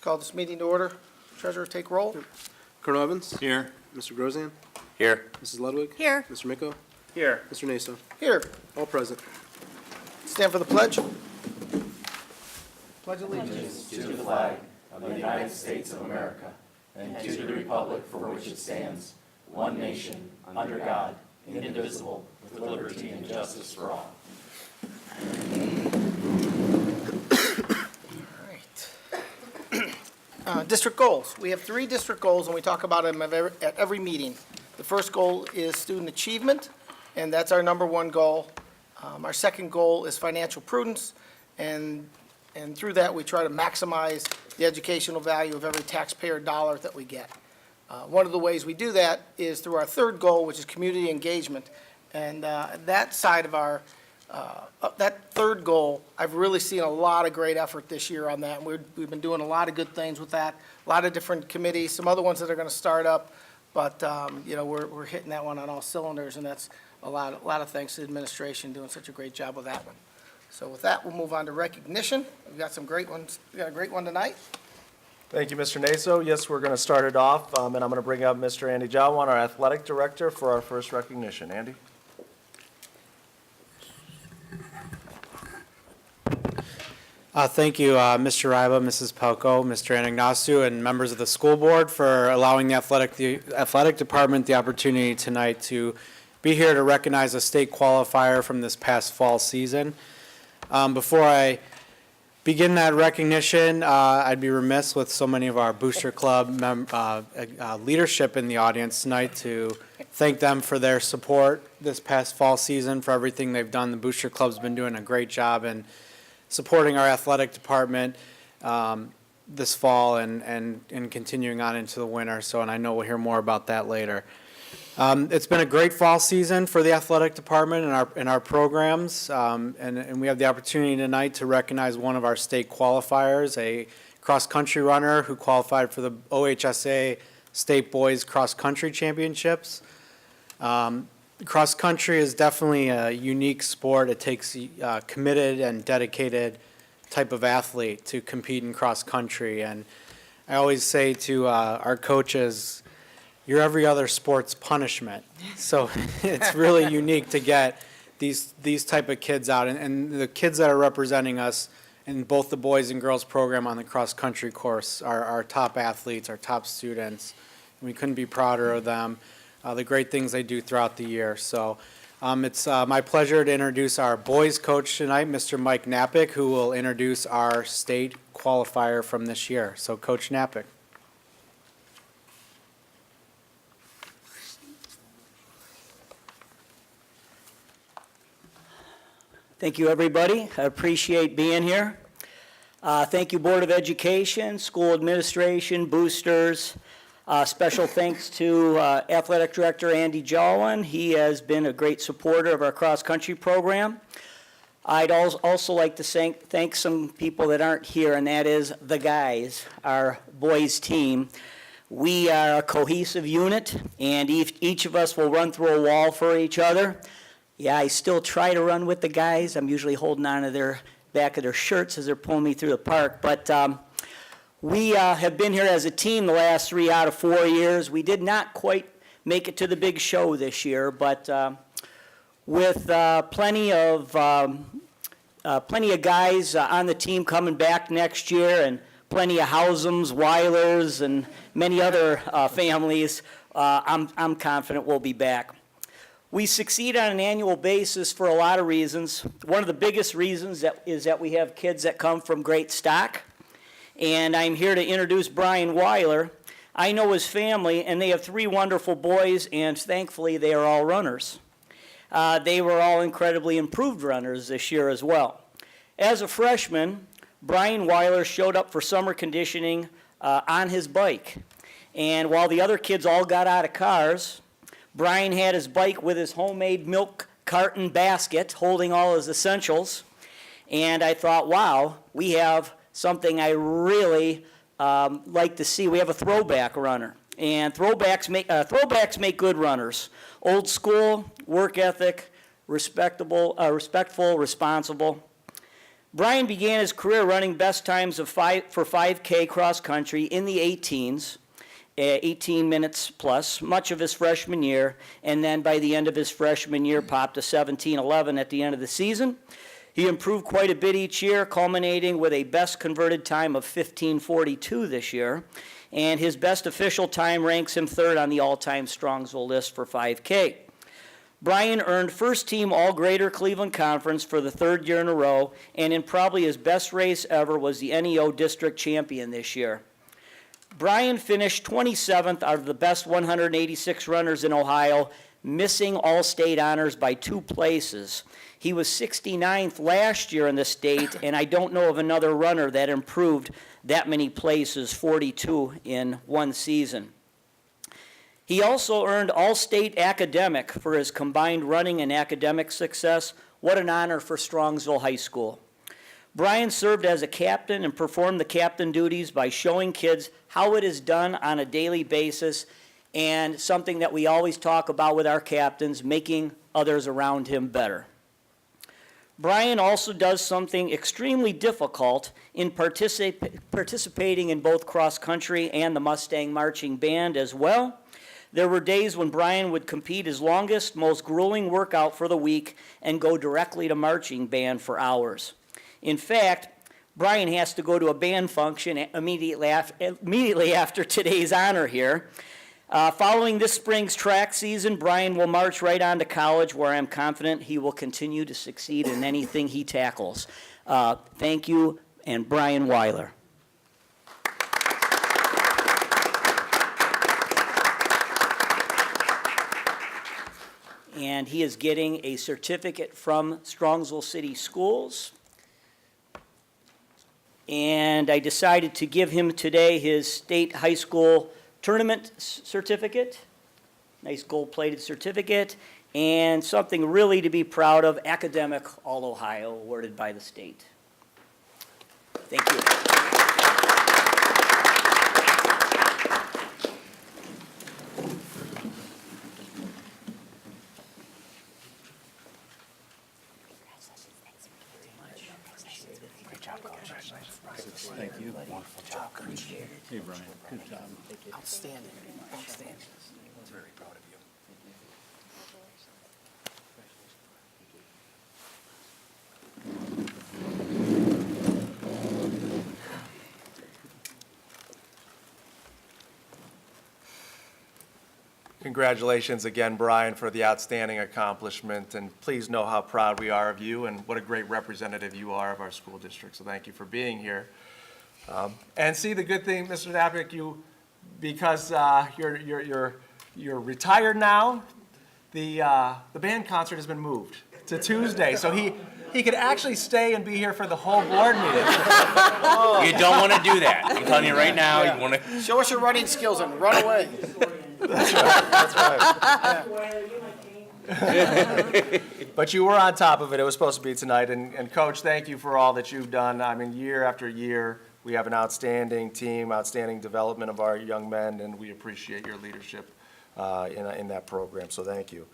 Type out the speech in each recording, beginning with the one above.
Call this meeting to order. Treasurer, take roll. Colonel Evans? Here. Mr. Grozan? Here. Mrs. Ludwig? Here. Mr. Miko? Here. Mr. Naso? Here. All present. Stand for the pledge. Pledge allegiance. To the flag of the United States of America and to the republic for which it stands, one nation, under God, indivisible, with liberty and justice for all. All right. District goals. We have 3 district goals, and we talk about them at every meeting. The first goal is student achievement, and that's our number 1 goal. Our second goal is financial prudence, and through that, we try to maximize the educational value of every taxpayer dollar that we get. One of the ways we do that is through our third goal, which is community engagement. And that side of our, that third goal, I've really seen a lot of great effort this year on that. We've been doing a lot of good things with that, a lot of different committees, some other ones that are going to start up. But, you know, we're hitting that one on all cylinders, and that's a lot of thanks to the administration doing such a great job with that one. So with that, we'll move on to recognition. We've got some great ones. We got a great one tonight. Thank you, Mr. Naso. Yes, we're going to start it off, and I'm going to bring up Mr. Andy Jawan, our athletic director, for our first recognition. Andy? Thank you, Mr. Ryba, Mrs. Pelko, Mr. Anagnostou, and members of the school board for allowing the athletic department the opportunity tonight to be here to recognize a state qualifier from this past fall season. Before I begin that recognition, I'd be remiss with so many of our Booster Club leadership in the audience tonight to thank them for their support this past fall season, for everything they've done. The Booster Club's been doing a great job in supporting our athletic department this fall and continuing on into the winter. So, and I know we'll hear more about that later. It's been a great fall season for the athletic department and our programs, and we have the opportunity tonight to recognize one of our state qualifiers, a cross-country runner who qualified for the OHSA State Boys Cross Country Championships. Cross country is definitely a unique sport. It takes a committed and dedicated type of athlete to compete in cross country, and I always say to our coaches, you're every other sport's punishment. So it's really unique to get these type of kids out. And the kids that are representing us in both the boys and girls program on the cross-country course are our top athletes, our top students. And we couldn't be prouder of them, the great things they do throughout the year. So it's my pleasure to introduce our boys coach tonight, Mr. Mike Napick, who will introduce our state qualifier from this year. So Coach Napick. Thank you, everybody. I appreciate being here. Thank you, Board of Education, school administration, boosters. Special thanks to Athletic Director Andy Jawan. He has been a great supporter of our cross-country program. I'd also like to thank some people that aren't here, and that is the guys, our boys team. We are a cohesive unit, and each of us will run through a wall for each other. Yeah, I still try to run with the guys. I'm usually holding on to their back of their shirts as they're pulling me through the park. But we have been here as a team the last 3 out of 4 years. We did not quite make it to the big show this year, but with plenty of guys on the team coming back next year, and plenty of Hausums, Weilers, and many other families, I'm confident we'll be back. We succeed on an annual basis for a lot of reasons. One of the biggest reasons is that we have kids that come from great stock. And I'm here to introduce Brian Weiler. I know his family, and they have 3 wonderful boys, and thankfully they are all runners. They were all incredibly improved runners this year as well. As a freshman, Brian Weiler showed up for summer conditioning on his bike. And while the other kids all got out of cars, Brian had his bike with his homemade milk carton basket holding all his essentials. And I thought, wow, we have something I really like to see. We have a throwback runner. And throwbacks make good runners. Old school, work ethic, respectful, responsible. Brian began his career running best times for 5K cross country in the 18s, 18 minutes plus, much of his freshman year, and then by the end of his freshman year popped to 17:11 at the end of the season. He improved quite a bit each year, culminating with a best converted time of 15:42 this year, and his best official time ranks him third on the all-time Strongsville list for 5K. Brian earned first team All-Greater Cleveland Conference for the third year in a row, and in probably his best race ever was the NEO District Champion this year. Brian finished 27th out of the best 186 runners in Ohio, missing all-state honors by 2 places. He was 69th last year in the state, and I don't know of another runner that improved that many places, 42 in one season. He also earned All-State Academic for his combined running and academic success. What an honor for Strongsville High School. Brian served as a captain and performed the captain duties by showing kids how it is done on a daily basis, and something that we always talk about with our captains, making others around him better. Brian also does something extremely difficult in participating in both cross country and the Mustang Marching Band as well. There were days when Brian would compete his longest, most grueling workout for the week and go directly to marching band for hours. In fact, Brian has to go to a band function immediately after today's honor here. Following this spring's track season, Brian will march right on to college, where I'm confident he will continue to succeed in anything he tackles. Thank you, and Brian Weiler. And he is getting a certificate from Strongsville City Schools. And I decided to give him today his state high school tournament certificate, nice gold-plated certificate, and something really to be proud of, Academic All-Ohio, awarded by the state. Thank you. Hey, Brian, good job. Outstanding, outstanding. Very proud of you. Congratulations again, Brian, for the outstanding accomplishment, and please know how proud we are of you and what a great representative you are of our school district, so thank you for being here. And see, the good thing, Mr. Knappich, because you're retired now, the band concert has been moved to Tuesday, so he could actually stay and be here for the whole board meeting. You don't want to do that. I'm telling you right now, you want to. Show us your running skills and run away. That's right. But you were on top of it. It was supposed to be tonight. And Coach, thank you for all that you've done. I mean, year after year, we have an outstanding team, outstanding development of our young men, and we appreciate your leadership in that program. So thank you.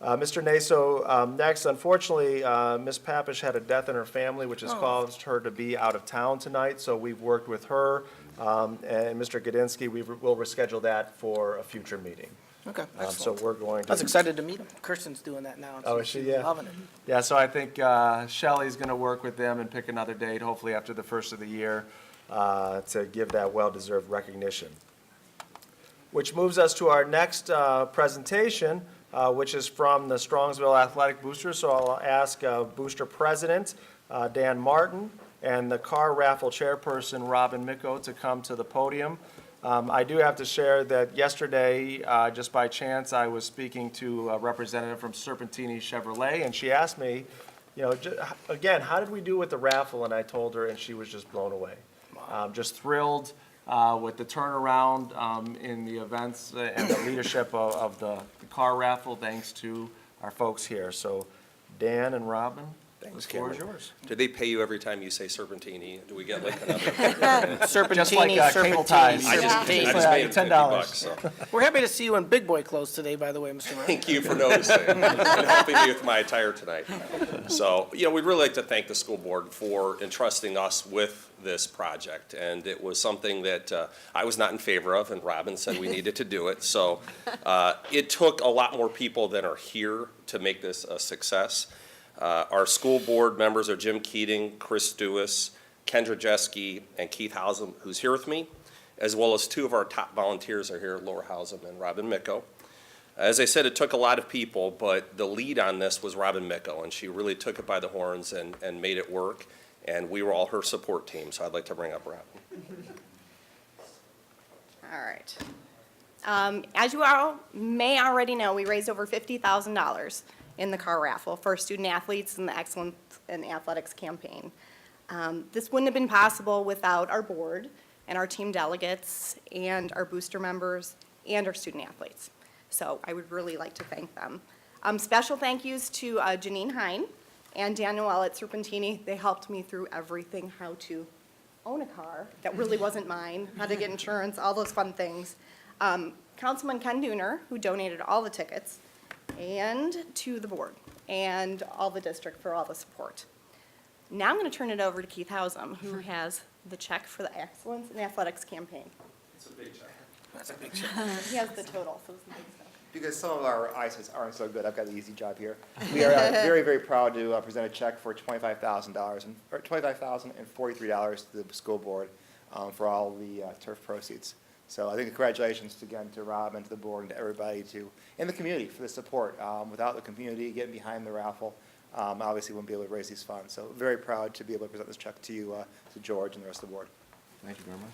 Mr. Naso, next, unfortunately, Ms. Papish had a death in her family, which has caused her to be out of town tonight. So we've worked with her and Mr. Gadinsky. We'll reschedule that for a future meeting. Okay, So excellent. we're going to. I was excited to meet him. Kirsten's doing that now. Oh, is she? Yeah. Loving it. Yeah, so I think Shelley's going to work with them and pick another date, hopefully after the first of the year, to give that well-deserved recognition. Which moves us to our next presentation, which is from the Strongsville Athletic Boosters. So I'll ask Booster President Dan Martin and the car raffle chairperson Robin Micco to come to the podium. I do have to share that yesterday, just by chance, I was speaking to a representative from Serpentini Chevrolet, and she asked me, you know, again, how did we do with the raffle? And I told her, and she was just blown away. Just thrilled with the turnaround in the events and the leadership of the car raffle, thanks to our folks here. So Dan and Robin. The floor is yours. Do they pay you every time you say Serpentini? Do we get like another? Just like Serpentini, cable ties. I just serpentine. made it $10. $50, so. We're happy to see you in big boy clothes today, by the way, Mr. Ryan. Thank you for noticing and helping me with my attire tonight. So, we'd really like to thank the school board for entrusting us with this project. And it was something that I was not in favor of, and Robin said we needed to do it. So it took a lot more people than are here to make this a success. Our school board members are Jim Keating, Chris Dewis, Kendra Jeske, and Keith Hausum, who's here with me, as well as two of our top volunteers are here, Laura Hausum and Robin Micko. As I said, it took a lot of people, but the lead on this was Robin Micko, and she really took it by the horns and made it work, and we were all her support team, so I'd like to bring up Robin. All right. As you all may already know, we raised over $50,000 in the car raffle for student athletes in the Excellence in Athletics campaign. This wouldn't have been possible without our board and our team delegates and our booster members and our student athletes. So I would really like to thank them. Special thank yous to Janine Hine and Danielle at Serpentini. They helped me through everything, how to own a car that really wasn't mine, how to get insurance, all those fun things. Councilman Ken Dooner, who donated all the tickets, and to the board and all the district for all the support. Now I'm going to turn it over to Keith Hausum, who has the check for the Excellence in Athletics campaign. It's a big check. That's a big check. He has the total, so it's the big stuff. Because some of our ISIS aren't so good, I've got the easy job here. We are very, very proud to present a check for $25,000 or $25,043 to the school board for all the turf proceeds. So I think congratulations again to Rob and to the board and to everybody and the community for the support. Without the community getting behind the raffle, obviously wouldn't be able to raise these funds. So very proud to be able to present this check to you, to George and the rest of the board. Thank you very much.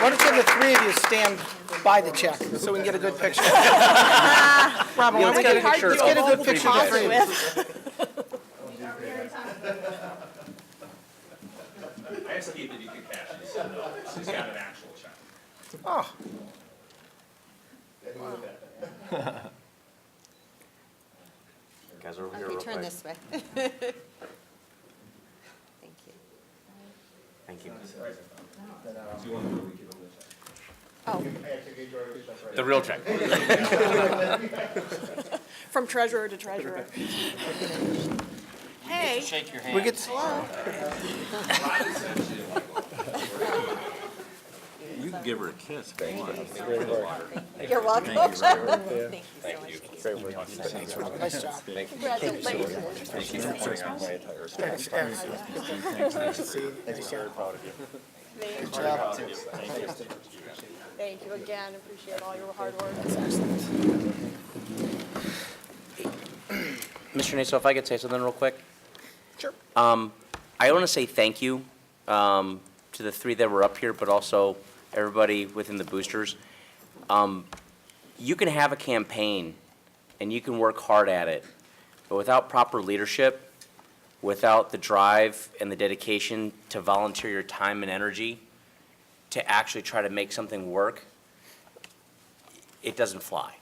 Why don't you have the three of you stand by the check so we can get a good picture? Robin, why don't we get a good picture of the three of you? I asked Keith if you could cash it, he said no, so he's got an actual check. Oh, Guys, over here Okay, real turn quick. this way. Thank you. Thank you. Oh, The real check. from treasurer to treasurer. Hey, Shake your hand. we get, You can give her a kiss if you want. you're welcome. Thank you so much. nice job. Congratulations. Good job. Thank you again. Appreciate all your hard work. Mr. Naso, if I could say something real quick. Sure. I want to say thank you to the three that were up here, but also everybody within the boosters. You can have a campaign and you can work hard at it, but without proper leadership, without the drive and the dedication to volunteer your time and energy to actually try to make something work, it doesn't fly.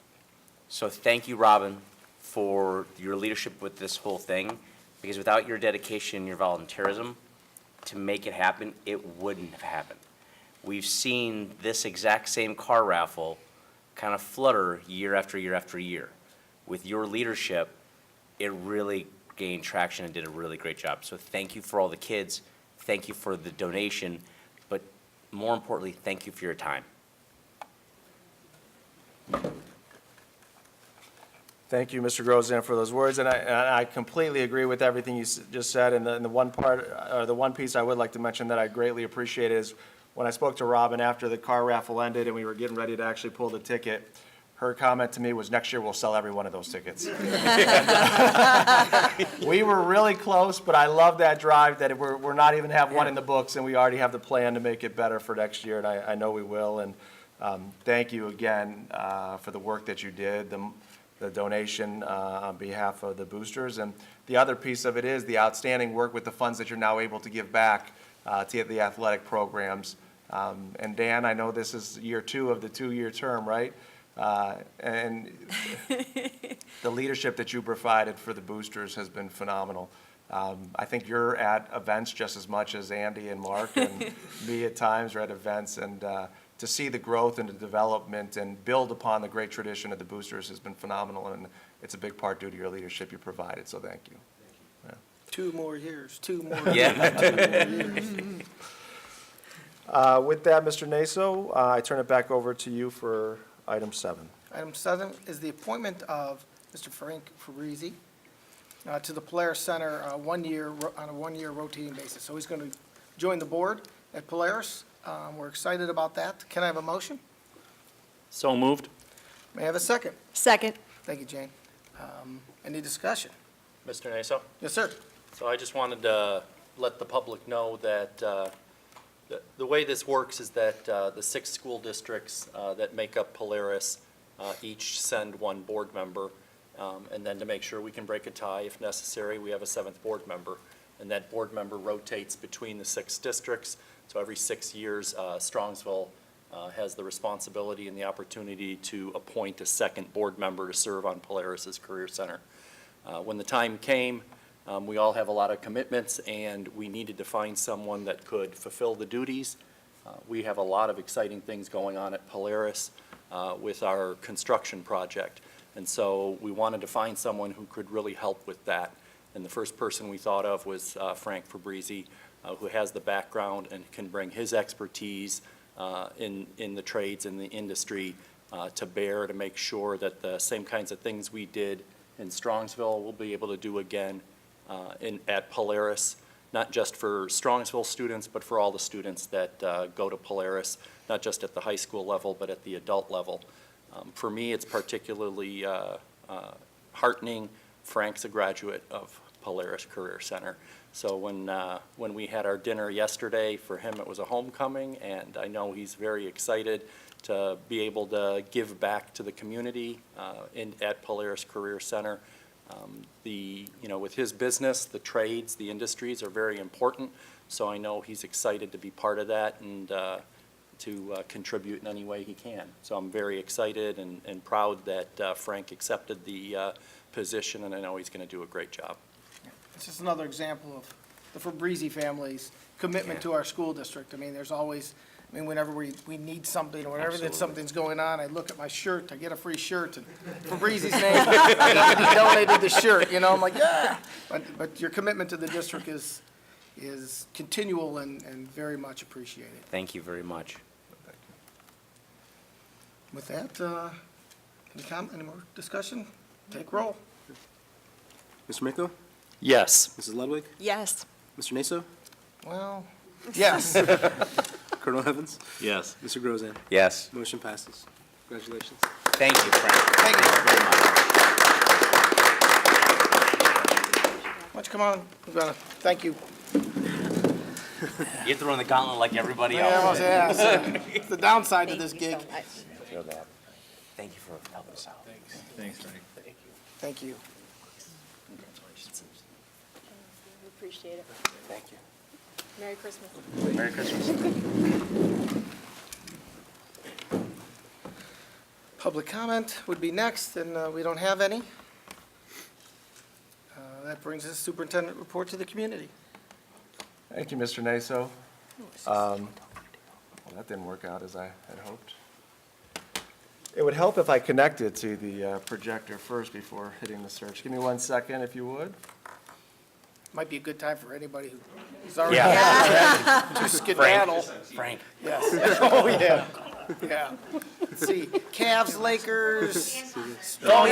So thank you, Robin, for your leadership with this whole thing, because without your dedication and your volunteerism to make it happen, it wouldn't have happened. We've seen this exact same car raffle kind of flutter year after year after year. With your leadership, it really gained traction and did a really great job. So thank you for all the kids, thank you for the donation, but more importantly, thank you for your time. Thank you, Mr. Grosjean, for those words, and I completely agree with everything you just said. And the one part, or the one piece I would like to mention that I greatly appreciate is when I spoke to Robin after the car raffle ended and we were getting ready to actually pull the ticket, her comment to me was, next year we'll sell every one of those tickets. We were really close, but I love that drive that we're not even have one in the books, and we already have the plan to make it better for next year, and I know we will. And thank you again for the work that you did, the donation on behalf of the boosters. And the other piece of it is the outstanding work with the funds that you're now able to give back to the athletic programs. And Dan, I know this is year 2 of the 2-year term, right? And the leadership that you provided for the boosters has been phenomenal. I think you're at events just as much as Andy and Mark and me at times are at events, and to see the growth and the development and build upon the great tradition of the boosters has been phenomenal, and it's a big part due to your leadership you provided, so thank you. 2 more years, 2 more years. Yeah. With that, Mr. Naso, I turn it back over to you for item 7. Item 7 is the appointment of Mr. Frank Fabrizi to the Polaris Center on a one-year rotating basis. So he's going to join the board at Polaris. We're excited about that. Can I have a motion? So moved. May I have a second? Second. Thank you, Jane. Any discussion? Mr. Naso? Yes, sir. So I just wanted to let the public know that the way this works is that the 6 school districts that make up Polaris each send 1 board member, and then to make sure we can break a tie if necessary, we have a 7th board member. And that board member rotates between the 6 districts. So every 6 years, Strongsville has the responsibility and the opportunity to appoint a 2nd board member to serve on Polaris's Career Center. When the time came, we all have a lot of commitments, and we needed to find someone that could fulfill the duties. We have a lot of exciting things going on at Polaris with our construction project, and so we wanted to find someone who could really help with that. And the first person we thought of was Frank Fabrizi, who has the background and can bring his expertise in the trades and the industry to bear to make sure that the same kinds of things we did in Strongsville we'll be able to do again at Polaris, not just for Strongsville students, but for all the students that go to Polaris, not just at the high school level, but at the adult level. For me, it's particularly heartening. Frank's a graduate of Polaris Career Center. So when we had our dinner yesterday, for him it was a homecoming, and I know he's very excited to be able to give back to the community at Polaris Career Center. With his business, the trades, the industries are very important, so I know he's excited to be part of that and to contribute in any way he can. So I'm very excited and proud that Frank accepted the position, and I know he's going to do a great job. It's just another example of the Fabrizi family's commitment to our school district. I mean, there's always, whenever we need something, or whenever that something's going on, I look at my shirt, I get a free shirt, and Fabrizi's name, he donated the shirt, I'm like, yeah. But your commitment to the district is continual and very much appreciated. Thank you very much. With that, any comment, any more discussion? Take roll. Mr. Miko? Yes. Mrs. Ludwig? Yes. Mr. Naso? Well, yes. Colonel Evans? Yes. Mr. Grozan? Yes. Motion passes. Congratulations. Thank you, Frank. Thank you. Very much. Why don't you come on? We're gonna thank you. You have to run the gauntlet like everybody Yeah, else. it's the downside to this gig. Feel that. Thank you for helping us out. Thanks, Frank. Thank you. We appreciate it. Thank you. Merry Christmas. Merry Christmas. Public comment would be next, and we don't have any. That brings us superintendent report to the community. Thank you, Mr. Naso. Well, that didn't work out as I had hoped. It would help if I connected to the projector first before hitting the search. Give me 1 second, if you would. Might be a good time for anybody who's already Yeah. to skedaddle. Frank. Yes. Oh, yeah. Yeah. Let's see, Cavs, Lakers. Oh,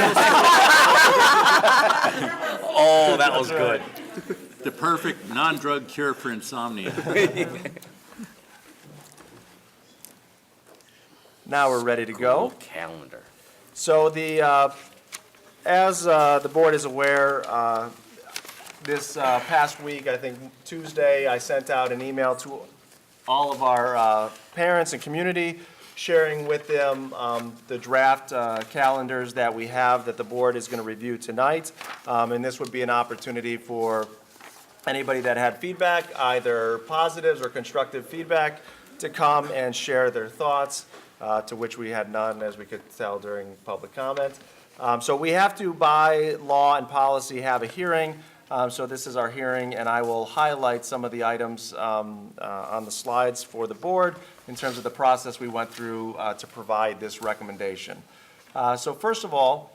Oh, that was good. The perfect non-drug cure for insomnia. Now we're ready to go. Calendar. So as the board is aware, this past week, I think Tuesday, I sent out an email to all of our parents and community, sharing with them the draft calendars that we have that the board is going to review tonight. And this would be an opportunity for anybody that had feedback, either positives or constructive feedback, to come and share their thoughts. to which we had none, as we could tell during public comment. So we have to, by law and policy, have a hearing. So this is our hearing, and I will highlight some of the items on the slides for the board in terms of the process we went through to provide this recommendation. So first of all,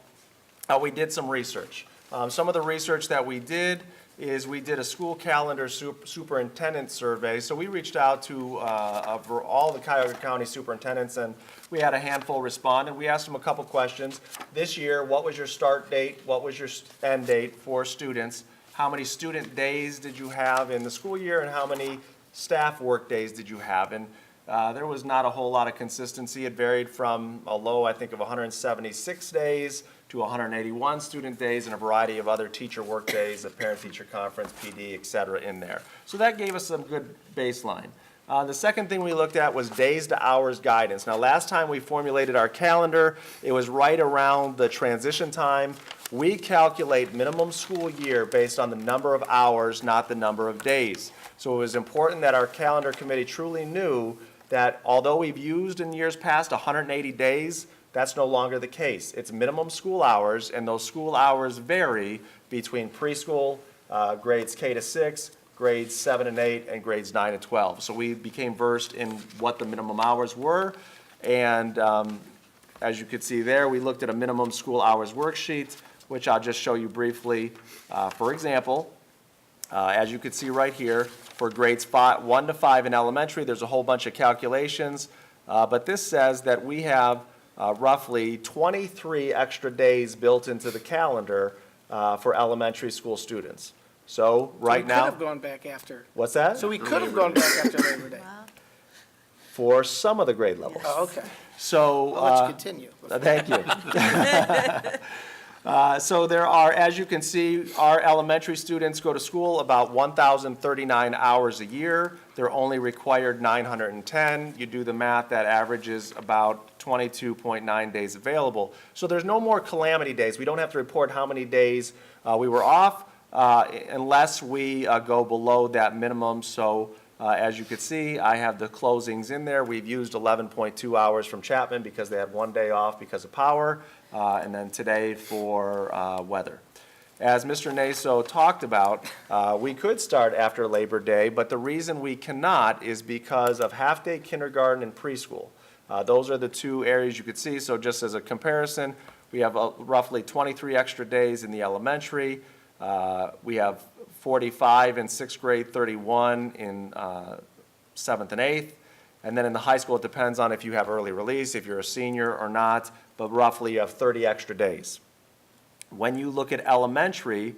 we did some research. Some of the research that we did is we did a school calendar superintendent survey. So we reached out to for all the Cuyahoga County superintendents, and we had a handful respond, and we asked them a couple questions. This year, what was your start date? What was your end date for students? How many student days did you have in the school year, and how many staff work days did you have? And there was not a whole lot of consistency. It varied from a low, I think, of 176 days to 181 student days, and a variety of other teacher work days, a parent-teacher conference, PD, et cetera, in there. So that gave us some good baseline. The second thing we looked at was days to hours guidance. Now, last time we formulated our calendar, it was right around the transition time. We calculate minimum school year based on the number of hours, not the number of days. So it was important that our calendar committee truly knew that although we've used in years past 180 days, that's no longer the case. It's minimum school hours, and those school hours vary between preschool, grades K to 6, grades 7 and 8, and grades 9 and 12. So we became versed in what the minimum hours were, and as you could see there, we looked at a minimum school hours worksheet, which I'll just show you briefly. For example, as you can see right here, for grades 1 to 5 in elementary, there's a whole bunch of calculations, but this says that we have roughly 23 extra days built into the calendar for elementary school students. So right now. We could have gone back after. What's that? So we could have gone back after Labor Day. For some of the grade levels. Oh, okay. So. I'll let you continue. Thank you. So there are, as you can see, our elementary students go to school about 1,039 hours a year. They're only required 910. You do the math, that averages about 22.9 days available. So there's no more calamity days. We don't have to report how many days we were off unless we go below that minimum. So as you can see, I have the closings in there. We've used 11.2 hours from Chapman because they had one day off because of power, and then today for weather. As Mr. Naso talked about, we could start after Labor Day, but the reason we cannot is because of half-day kindergarten and preschool. Those are the two areas you could see. So just as a comparison, we have roughly 23 extra days in the elementary. We have 45 in 6th grade, 31 in 7th and 8th. And then in the high school, it depends on if you have early release, if you're a senior or not, but roughly you have 30 extra days. When you look at elementary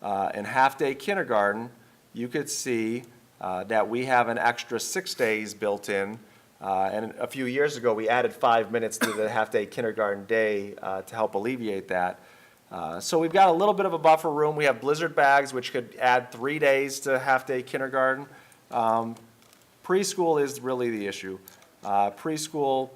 and half-day kindergarten, you could see that we have an extra 6 days built in. And a few years ago, we added 5 minutes to the half-day kindergarten day to help alleviate that. So we've got a little bit of a buffer room. We have blizzard bags, which could add 3 days to half-day kindergarten. Preschool is really the issue. Preschool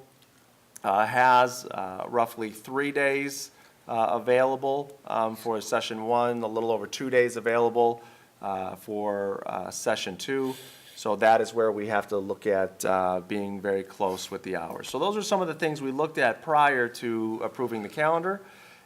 has roughly 3 days available for session 1, a little over 2 days available for session 2. So that is where we have to look at being very close with the hours. So those are some of the things we looked at prior to approving the calendar.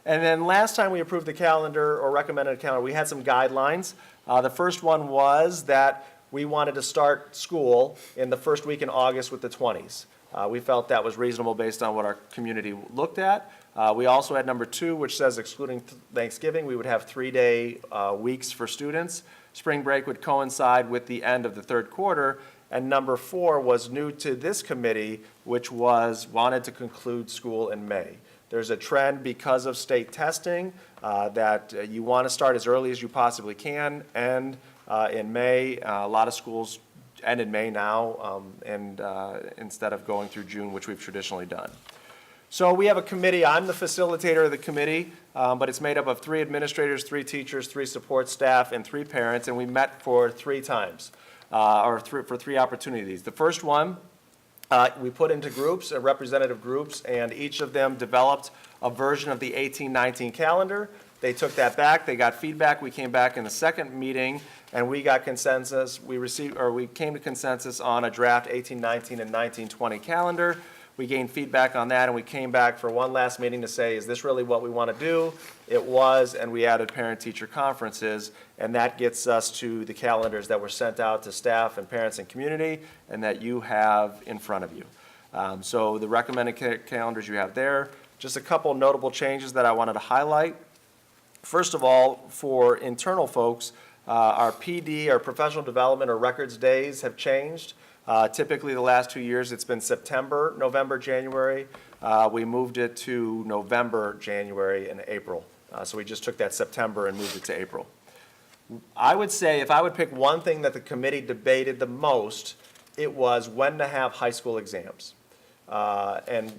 And then last time we approved the calendar or recommended a calendar, we had some guidelines. The first one was that we wanted to start school in the first week in August with the 20s. We felt that was reasonable based on what our community looked at. We also had number 2, which says excluding Thanksgiving, we would have 3-day weeks for students. Spring break would coincide with the end of the 3rd quarter. And number 4 was new to this committee, which was wanted to conclude school in May. There's a trend because of state testing that you want to start as early as you possibly can. And in May, a lot of schools end in May now, and instead of going through June, which we've traditionally done. So we have a committee. I'm the facilitator of the committee, but it's made up of 3 administrators, 3 teachers, 3 support staff, and 3 parents, and we met for 3 times, for 3 opportunities. The first one, we put into groups, representative groups, and each of them developed a version of the 18-19 calendar. They took that back, they got feedback, we came back in the second meeting, and we got consensus. We came to consensus on a draft 18-19 and 19-20 calendar. We gained feedback on that, and we came back for one last meeting to say, is this really what we want to do? It was, and we added parent-teacher conferences, and that gets us to the calendars that were sent out to staff and parents and community, and that you have in front of you. So the recommended calendars you have there. Just a couple notable changes that I wanted to highlight. First of all, for internal folks, our PD, our professional development or records days have changed. Typically, the last 2 years, it's been September, November, January. We moved it to November, January, and April. So we just took that September and moved it to April. I would say if I would pick one thing that the committee debated the most, it was when to have high school exams. And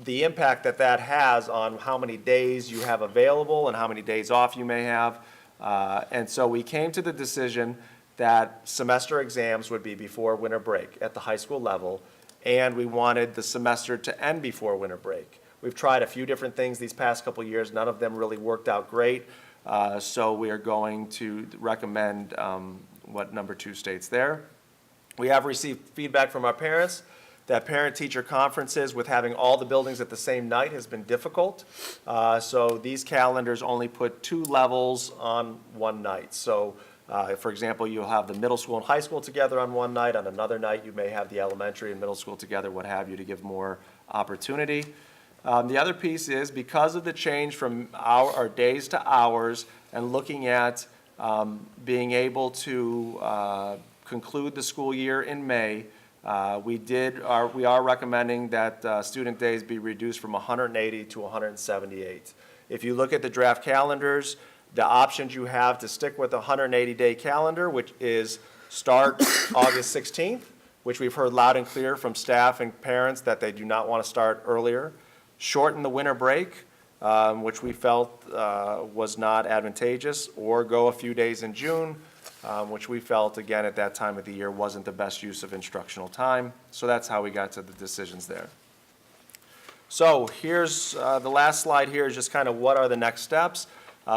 the impact that that has on how many days you have available and how many days off you may have. And so we came to the decision that semester exams would be before winter break at the high school level, and we wanted the semester to end before winter break. We've tried a few different things these past couple years. None of them really worked out great. So we are going to recommend what number 2 states there. We have received feedback from our parents that parent-teacher conferences with having all the buildings at the same night has been difficult. So these calendars only put 2 levels on one night. So for example, you'll have the middle school and high school together on one night. On another night, you may have the elementary and middle school together, what have you, to give more opportunity. The other piece is because of the change from our days to hours and looking at being able to conclude the school year in May, we are recommending that student days be reduced from 180 to 178. If you look at the draft calendars, the options you have to stick with a 180-day calendar, which is start August 16th, which we've heard loud and clear from staff and parents that they do not want to start earlier. Shorten the winter break, which we felt was not advantageous, or go a few days in June, which we felt, again, at that time of the year wasn't the best use of instructional time. So that's how we got to the decisions there. So here's the last slide here is just kind of what are the next steps.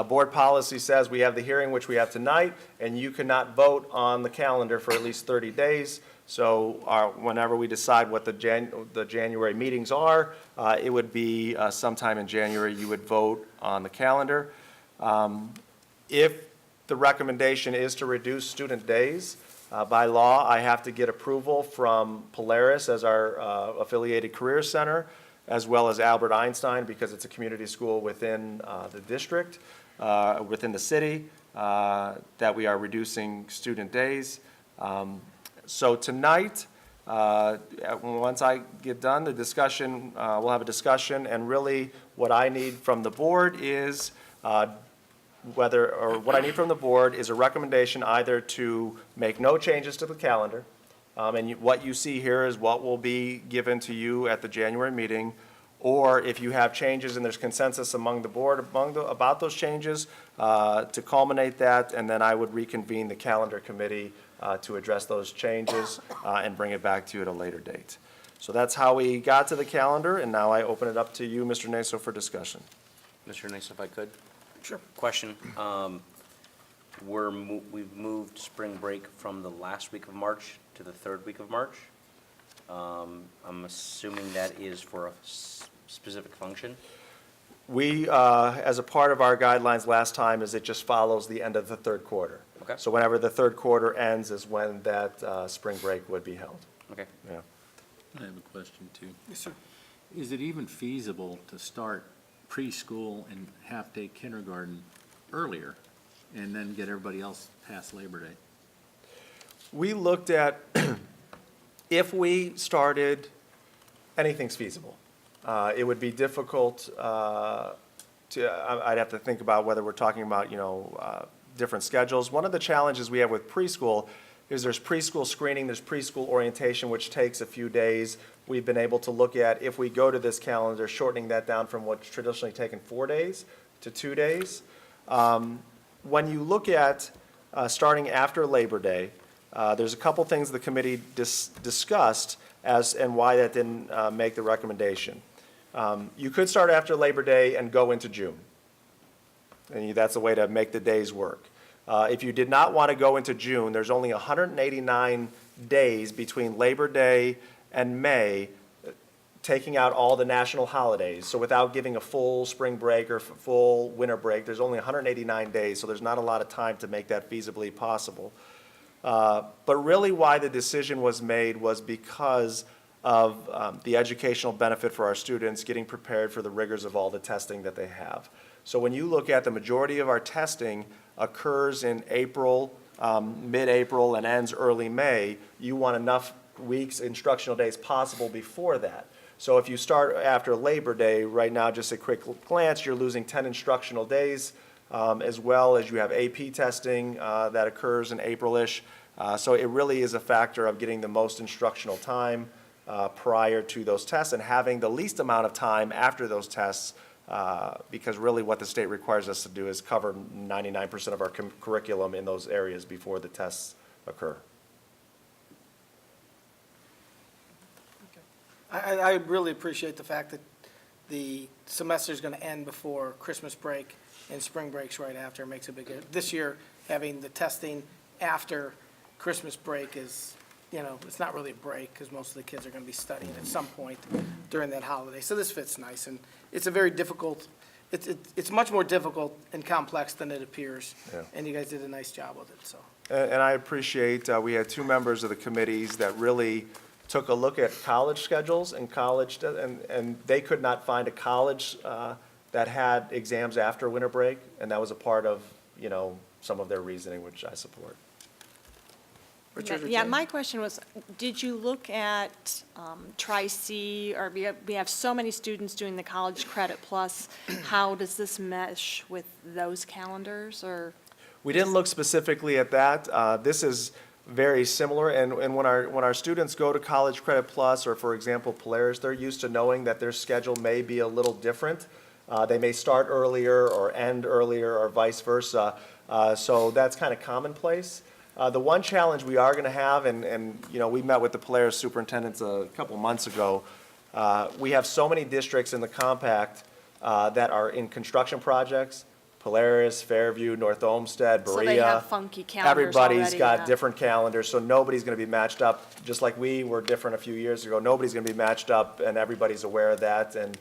Board policy says we have the hearing, which we have tonight, and you cannot vote on the calendar for at least 30 days. So whenever we decide what the January meetings are, it would be sometime in January you would vote on the calendar. If the recommendation is to reduce student days, by law, I have to get approval from Polaris as our affiliated career center, as well as Albert Einstein, because it's a community school within the district, within the city, that we are reducing student days. So tonight, once I get done, the discussion, we'll have a discussion, and really what I need from the board is what I need from the board is a recommendation either to make no changes to the calendar, and what you see here is what will be given to you at the January meeting, or if you have changes and there's consensus among the board about those changes, to culminate that, and then I would reconvene the calendar committee to address those changes and bring it back to you at a later date. So that's how we got to the calendar, and now I open it up to you, Mr. Naso, for discussion. Mr. Naso, if I could? Sure. Question. We've moved spring break from the last week of March to the 3rd week of March. I'm assuming that is for a specific function? We, as a part of our guidelines last time, is it just follows the end of the 3rd quarter. Okay. So whenever the 3rd quarter ends is when that spring break would be held. Okay. Yeah. I have a question too. Yes, sir. Is it even feasible to start preschool and half-day kindergarten earlier and then get everybody else past Labor Day? We looked at, if we started, anything's feasible. It would be difficult I'd have to think about whether we're talking about, different schedules. One of the challenges we have with preschool is there's preschool screening, there's preschool orientation, which takes a few days. We've been able to look at, if we go to this calendar, shortening that down from what's traditionally taken 4 days to 2 days. When you look at starting after Labor Day, there's a couple things the committee discussed and why that didn't make the recommendation. You could start after Labor Day and go into June. And that's a way to make the days work. If you did not want to go into June, there's only 189 days between Labor Day and May taking out all the national holidays. So without giving a full spring break or full winter break, there's only 189 days, so there's not a lot of time to make that feasibly possible. But really why the decision was made was because of the educational benefit for our students getting prepared for the rigors of all the testing that they have. So when you look at the majority of our testing occurs in April, mid-April, and ends early May, you want enough weeks, instructional days possible before that. So if you start after Labor Day, right now, just a quick glance, you're losing 10 instructional days, as well as you have AP testing that occurs in April-ish. So it really is a factor of getting the most instructional time prior to those tests and having the least amount of time after those tests, because really what the state requires us to do is cover 99% of our curriculum in those areas before the tests occur. I really appreciate the fact that the semester's going to end before Christmas break and spring breaks right after. It makes a big, this year, having the testing after Christmas break is, you know, it's not really a break because most of the kids are going to be studying at some point during that holiday. So this fits nice, and it's a very difficult, it's much more difficult and complex than it appears. Yeah. And you guys did a nice job with it, so. And I appreciate, we had two members of the committees that really took a look at college schedules and college, and they could not find a college that had exams after winter break, and that was a part of, you know, some of their reasoning, which I support. Richard or Yeah, Jane? my question was, did you look at Tri-C, or we have so many students doing the College Credit Plus, how does this mesh with those calendars, or? We didn't look specifically at that. This is very similar, and when our students go to College Credit Plus, or for example, Polaris, they're used to knowing that their schedule may be a little different. They may start earlier or end earlier or vice versa, so that's kind of commonplace. The one challenge we are going to have, and you know, we met with the Polaris superintendents a couple months ago, we have so many districts in the compact that are in construction projects. Polaris, Fairview, North Olmsted, Berea. So they have funky calendars Everybody's already, got yeah. different calendars, so nobody's going to be matched up, just like we were different a few years ago. Nobody's going to be matched up, and everybody's aware of that. And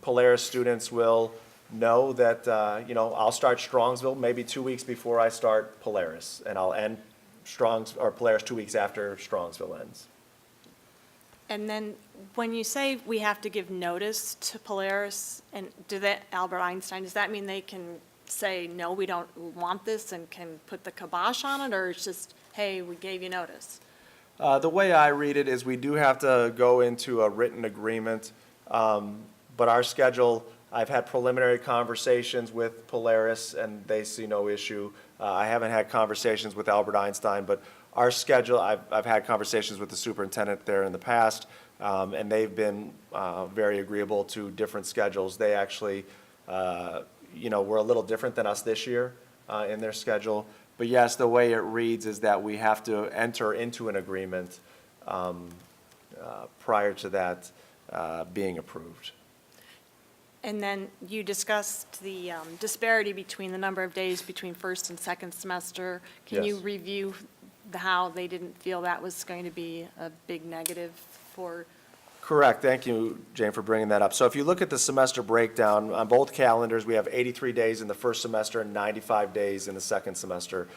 Polaris students will know that, you know, I'll start Strongsville maybe 2 weeks before I start Polaris, and I'll end Polaris 2 weeks after Strongsville ends. And then, when you say we have to give notice to Polaris, and Albert Einstein, does that mean they can say, no, we don't want this, and can put the kibosh on it, or it's just, hey, we gave you notice? The way I read it is we do have to go into a written agreement, but our schedule, I've had preliminary conversations with Polaris, and they see no issue. I haven't had conversations with Albert Einstein, but our schedule, I've had conversations with the superintendent there in the past, and they've been very agreeable to different schedules. They actually, you know, were a little different than us this year in their schedule. But yes, the way it reads is that we have to enter into an agreement prior to that being approved. And then you discussed the disparity between the number of days between first and second semester. Can you Yes. review how they didn't feel that was going to be a big negative for? Correct. Thank you, Jane, for bringing that up. So if you look at the semester breakdown, on both calendars, we have 83 days in the first semester and 95 days in the second semester,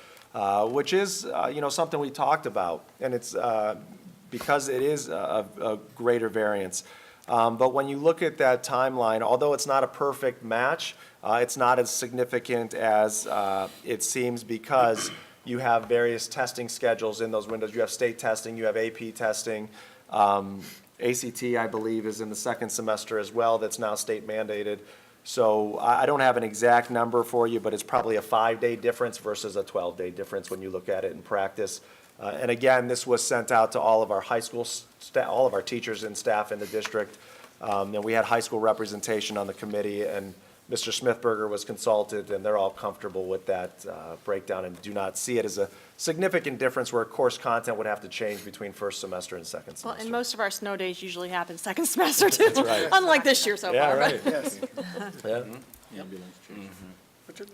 which is, you know, something we talked about. And it's because it is a greater variance. But when you look at that timeline, although it's not a perfect match, it's not as significant as it seems because you have various testing schedules in those windows. You have state testing, you have AP testing. ACT, I believe, is in the second semester as well, that's now state mandated. So I don't have an exact number for you, but it's probably a 5-day difference versus a 12-day difference when you look at it in practice. And again, this was sent out to all of our high school all of our teachers and staff in the district. And we had high school representation on the committee, and Mr. Smithberger was consulted, and they're all comfortable with that breakdown and do not see it as a significant difference where course content would have to change between first semester and second semester. Well, and most of our snow days usually happen second semester too, right. unlike this year so Yeah, far. right. Yes. Yeah. Ambulance chase. Richard?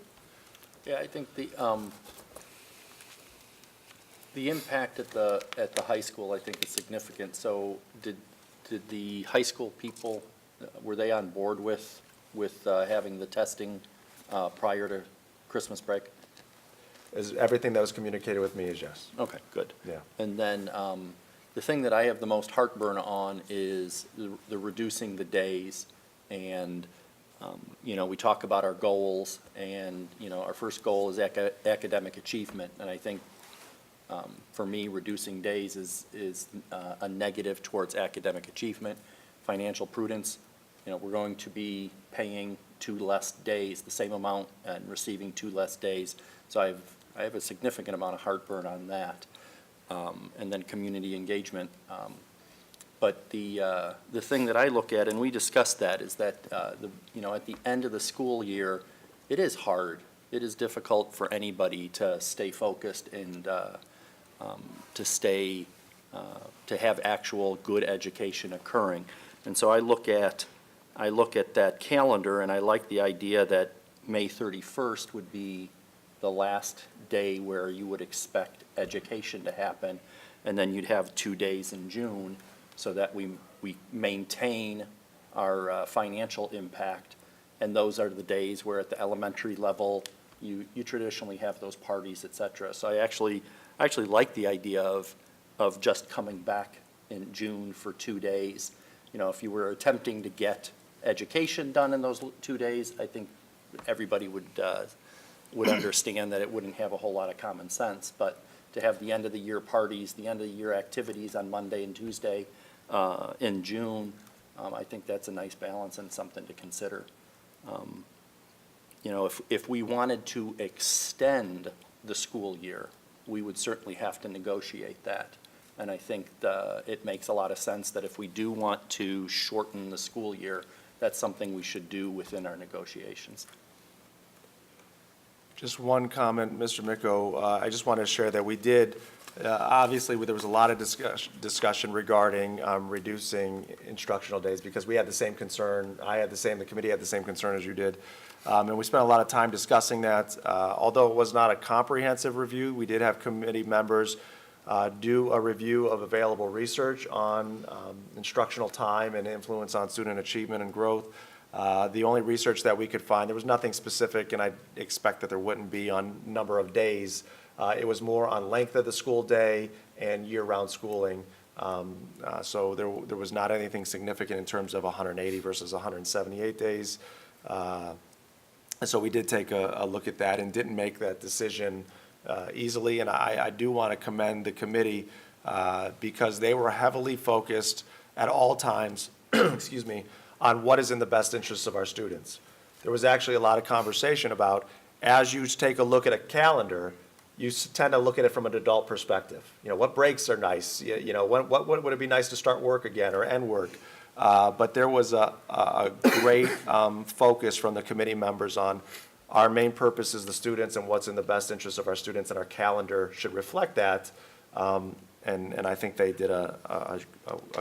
Yeah, I think the impact at the high school, I think, is significant. So did Did the high school people, were they on board with having the testing prior to Christmas break? Everything that was communicated with me is yes. Okay, good. Yeah. And then the thing that I have the most heartburn on is the reducing the days. And, we talk about our goals, and, our first goal is academic achievement. And I think, for me, reducing days is a negative towards academic achievement. Financial prudence, we're going to be paying 2 less days, the same amount, and receiving 2 less days. So I have a significant amount of heartburn on that. And then community engagement. But the thing that I look at, and we discussed that, is that, at the end of the school year, it is hard. It is difficult for anybody to stay focused and to have actual good education occurring. And so I look at that calendar, and I like the idea that May 31st would be the last day where you would expect education to happen, and then you'd have 2 days in June, so that we maintain our financial impact. And those are the days where at the elementary level, you traditionally have those parties, et cetera. So I actually like the idea of just coming back in June for 2 days. If you were attempting to get education done in those 2 days, I think everybody would understand that it wouldn't have a whole lot of common sense. But to have the end of the year parties, the end of the year activities on Monday and Tuesday in June, I think that's a nice balance and something to consider. If we wanted to extend the school year, we would certainly have to negotiate that. And I think it makes a lot of sense that if we do want to shorten the school year, that's something we should do within our negotiations. Just one comment, Mr. Micko. I just wanted to share that we did, obviously, there was a lot of discussion regarding reducing instructional days, because we had the same concern. The committee had the same concern as you did. And we spent a lot of time discussing that. Although it was not a comprehensive review, we did have committee members do a review of available research on instructional time and influence on student achievement and growth. The only research that we could find, there was nothing specific, and I expect that there wouldn't be, on number of days. It was more on length of the school day and year-round schooling. So there was not anything significant in terms of 180 versus 178 days. So we did take a look at that and didn't make that decision easily. And I do want to commend the committee because they were heavily focused at all times, excuse me, on what is in the best interests of our students. There was actually a lot of conversation about, as you take a look at a calendar, you tend to look at it from an adult perspective. What breaks are nice? What would it be nice to start work again or end work? But there was a great focus from the committee members on our main purpose is the students and what's in the best interest of our students, and our calendar should reflect that. And I think they did a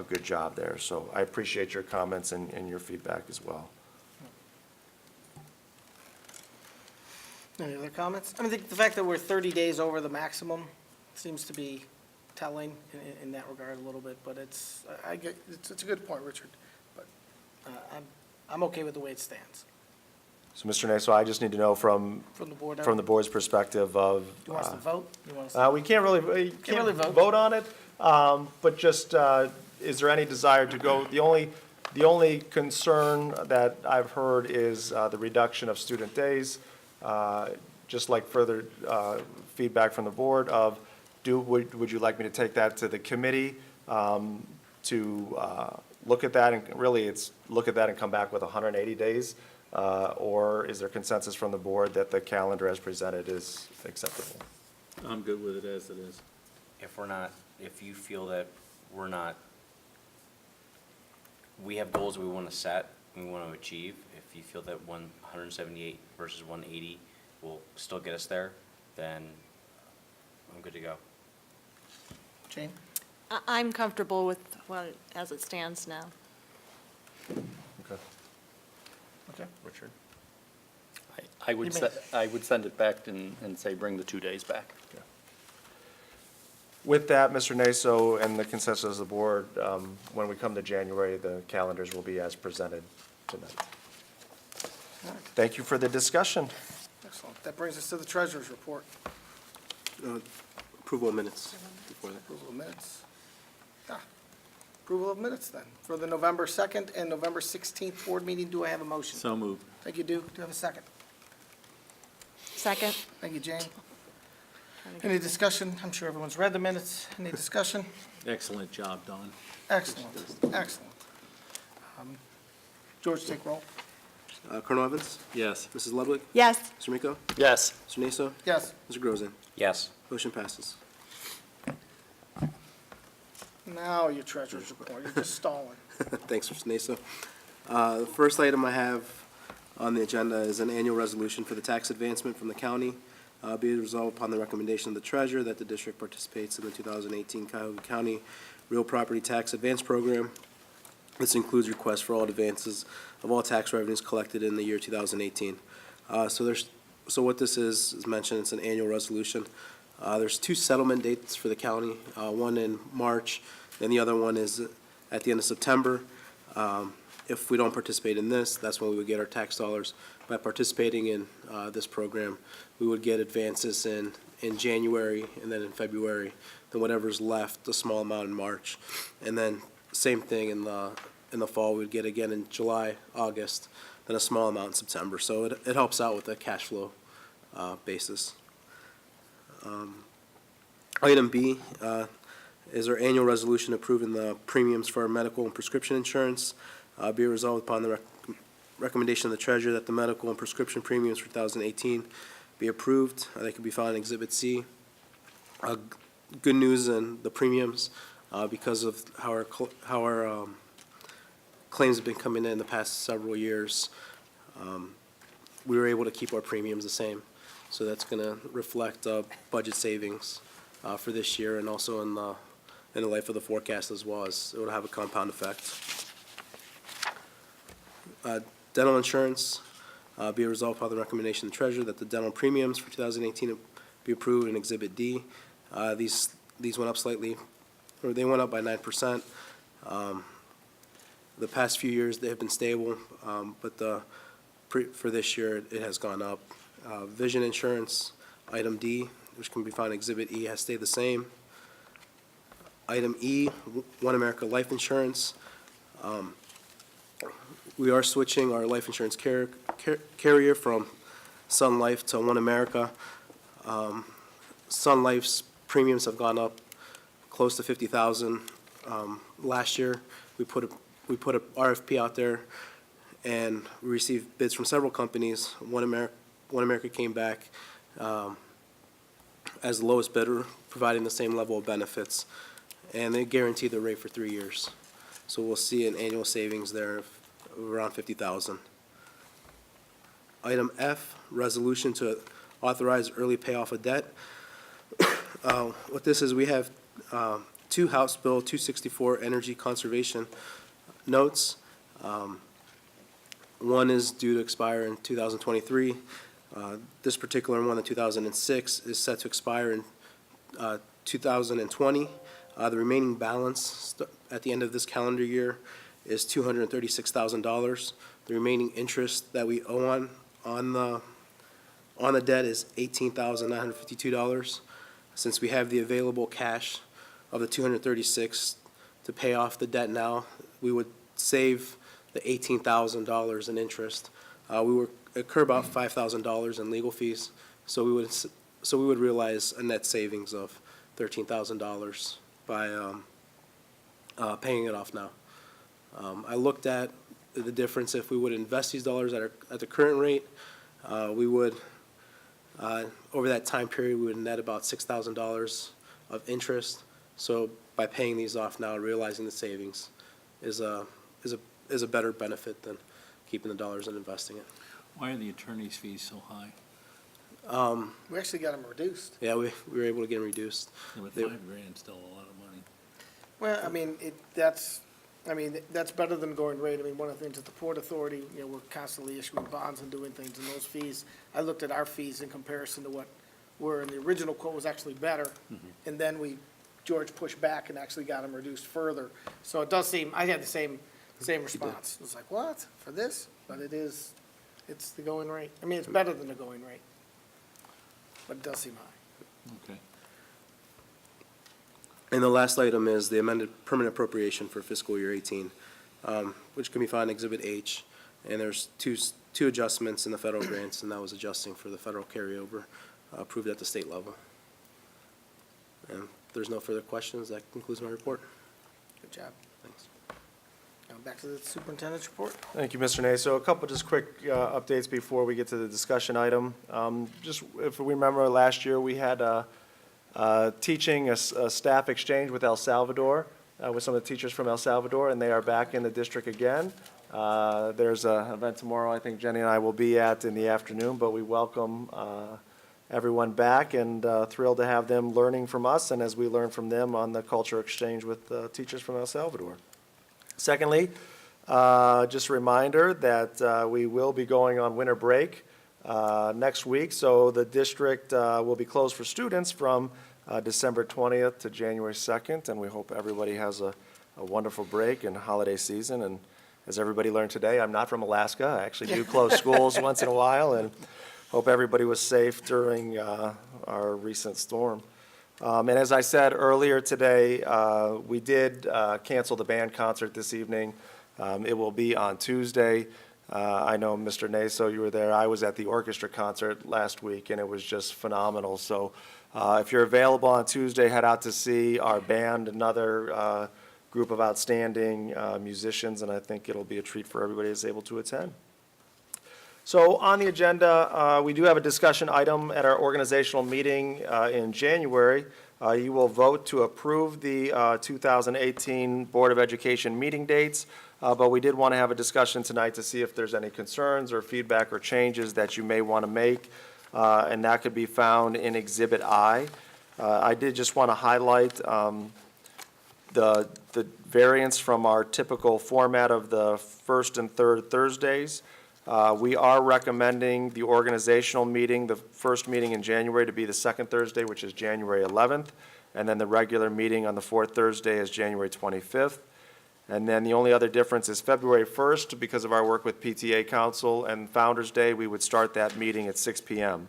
good job there. So I appreciate your comments and your feedback as well. Any other comments? I mean, the fact that we're 30 days over the maximum seems to be telling in that regard a little bit, but it's a good point, Richard. But I'm okay with the way it stands. So, Mr. Naso, I just need to know from the board, the board's perspective of. Do you want us to vote? You want us We can't really vote on it, but just, is there any desire to go? The only concern that I've heard is the reduction of student days, just like further feedback from the board of, would you like me to take that to the committee to look at that, and really it's look at that and come back with 180 days? Or is there consensus from the board that the calendar as presented is acceptable? I'm good with it as it is. If you feel that we have goals we want to set, we want to achieve. If you feel that 178 versus 180 will still get us there, then I'm good to go. Jane? I'm comfortable with as it stands now. Okay. Okay. Richard? I would send it back and say bring the 2 days back. With that, Mr. Naso, and the consensus of the board, when we come to January, the calendars will be as presented tonight. Thank you for the discussion. Excellent. That brings us to the treasurer's report. Approval of minutes before that. Approval of minutes. Approval of minutes then. For the November 2nd and November 16th board meeting, do I have a motion? So moved. Thank you, Duke. Do you have a second? Second. Thank you, Jane. Any discussion? I'm sure everyone's read the minutes. Any discussion? Excellent job, Don. Excellent, excellent. George, take roll. Colonel Evans? Yes. Mrs. Ludwig? Yes. Mr. Miko? Yes. Mr. Naso? Yes. Mr. Grozen? Yes. Motion passes. Now your treasurer's report. You're just stalling. Thanks, Mr. Naso. The first item I have on the agenda is an annual resolution for the tax advancement from the county. Be it resolved upon the recommendation of the treasurer that the district participates in the 2018 Cuyahoga County Real Property Tax Advance Program. This includes requests for all advances of all tax revenues collected in the year 2018. So what this is mentioned, it's an annual resolution. There's two settlement dates for the county, one in March, and the other one is at the end of September. If we don't participate in this, that's when we would get our tax dollars. By participating in this program, we would get advances in January and then in February, then whatever's left, a small amount in March. And then same thing in the fall, we'd get again in July, August, then a small amount in September. So it helps out with the cash flow basis. Item B is our annual resolution approving the premiums for our medical and prescription insurance. Be it resolved upon the recommendation of the treasurer that the medical and prescription premiums for 2018 be approved. They can be found in Exhibit C. Good news in the premiums, because of how our claims have been coming in the past several years, we were able to keep our premiums the same. So that's going to reflect budget savings for this year and also in the life of the forecast as well, as it will have a compound effect. Dental insurance, be it resolved by the recommendation of the treasurer that the dental premiums for 2018 be approved in Exhibit D. These went up slightly, or they went up by 9%. The past few years, they have been stable, but for this year, it has gone up. Vision insurance, item D, which can be found in Exhibit E, has stayed the same. Item E, One America Life Insurance. We are switching our life insurance carrier from Sun Life to One America. Sun Life's premiums have gone up close to $50,000. Last year, we put a RFP out there, and we received bids from several companies. One America came back as the lowest bidder, providing the same level of benefits, and they guaranteed the rate for 3 years. So we'll see an annual savings there of around $50,000. Item F, resolution to authorize early payoff of debt. What this is, we have two House Bill 264 energy conservation notes. One is due to expire in 2023. This particular one, the 2006, is set to expire in 2020. The remaining balance at the end of this calendar year is $236,000. The remaining interest that we owe on the debt is $18,952. Since we have the available cash of the $236 to pay off the debt now, we would save the $18,000 in interest. We would incur about $5,000 in legal fees, so we would realize a net savings of $13,000 by paying it off now. I looked at the difference if we would invest these dollars at the current rate. We would, over that time period, we would net about $6,000 of interest. So by paying these off now, realizing the savings is a better benefit than keeping the dollars and investing it. Why are the attorney's fees so high? We actually got them reduced. Yeah, we were able to get them reduced. Yeah, but They- $5 grand still a lot of money. Well, that's better than going rate. I mean, one of the things at the Port Authority, we're constantly issuing bonds and doing things, and those fees, I looked at our fees in comparison to what were, and the original quote was actually better, and then we George pushed back and actually got them reduced further. So it does seem, I had the same response. It was like, what, for this? But it's the going rate. I mean, it's better than the going rate. But it does seem high. Okay. And the last item is the amended permanent appropriation for fiscal year 18, which can be found in Exhibit H. And there's two adjustments in the federal grants, and that was adjusting for the federal carryover approved at the state level. And if there's no further questions, that concludes my report. Good job. Thanks. Now back to the superintendent's report. Thank you, Mr. Naso. A couple just quick updates before we get to the discussion item. Just if we remember last year, we had teaching a staff exchange with El Salvador, with some of the teachers from El Salvador, and they are back in the district again. There's an event tomorrow I think Jenny and I will be at in the afternoon, but we welcome everyone back and thrilled to have them learning from us and as we learn from them on the culture exchange with teachers from El Salvador. Secondly, just a reminder that we will be going on winter break next week, so the district will be closed for students from December 20th to January 2nd, and we hope everybody has a wonderful break and holiday season. And as everybody learned today, I'm not from Alaska. I actually do close schools once in a while, and hope everybody was safe during our recent storm. And as I said earlier today, we did cancel the band concert this evening. It will be on Tuesday. I know, Mr. Naso, you were there. I was at the orchestra concert last week, and it was just phenomenal. So if you're available on Tuesday, head out to see our band, another group of outstanding musicians, and I think it'll be a treat for everybody that's able to attend. So on the agenda, we do have a discussion item at our organizational meeting in January. You will vote to approve the 2018 Board of Education meeting dates, but we did want to have a discussion tonight to see if there's any concerns or feedback or changes that you may want to make, and that could be found in Exhibit I. I did just want to highlight the variance from our typical format of the first and third Thursdays. We are recommending the organizational meeting, the first meeting in January, to be the second Thursday, which is January 11th, and then the regular meeting on the fourth Thursday is January 25th. And then the only other difference is February 1st, because of our work with PTA Council and Founder's Day, we would start that meeting at 6 p.m.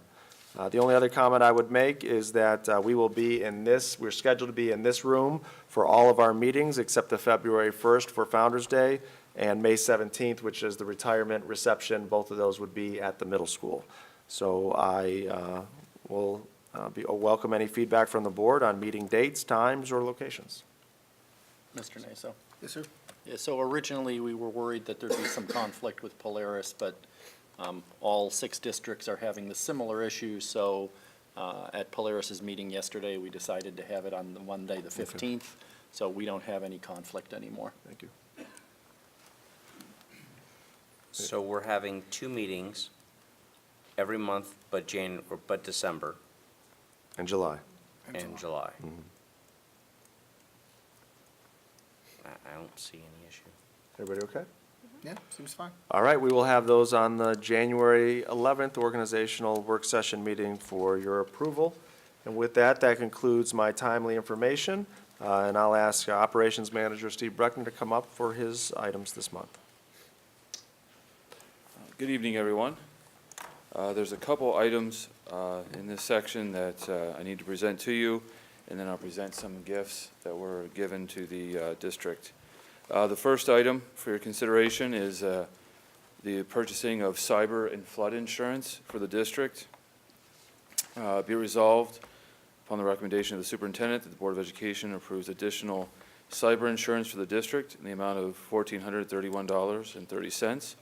The only other comment I would make is that we're scheduled to be in this room for all of our meetings except the February 1st for Founder's Day, and May 17th, which is the retirement reception. Both of those would be at the middle school. So I will welcome any feedback from the board on meeting dates, times, or locations. Mr. Naso? Yes, sir. Yeah, so originally, we were worried that there'd be some conflict with Polaris, but all 6 districts are having the similar issues, so at Polaris's meeting yesterday, we decided to have it on the Monday, the 15th, so we don't have any conflict anymore. Thank you. So we're having 2 meetings every month but December And July. and July. I don't see any issue. Everybody okay? Yeah, seems fine. All right, we will have those on the January 11th organizational work session meeting for your approval. And with that, that concludes my timely information, and I'll ask Operations Manager Steve Bruckner to come up for his items this month. Good evening, everyone. There's a couple items in this section that I need to present to you, and then I'll present some gifts that were given to the district. The first item for your consideration is the purchasing of cyber and flood insurance for the district. Be resolved upon the recommendation of the superintendent that the Board of Education approves additional cyber insurance for the district in the amount of $1,431.30.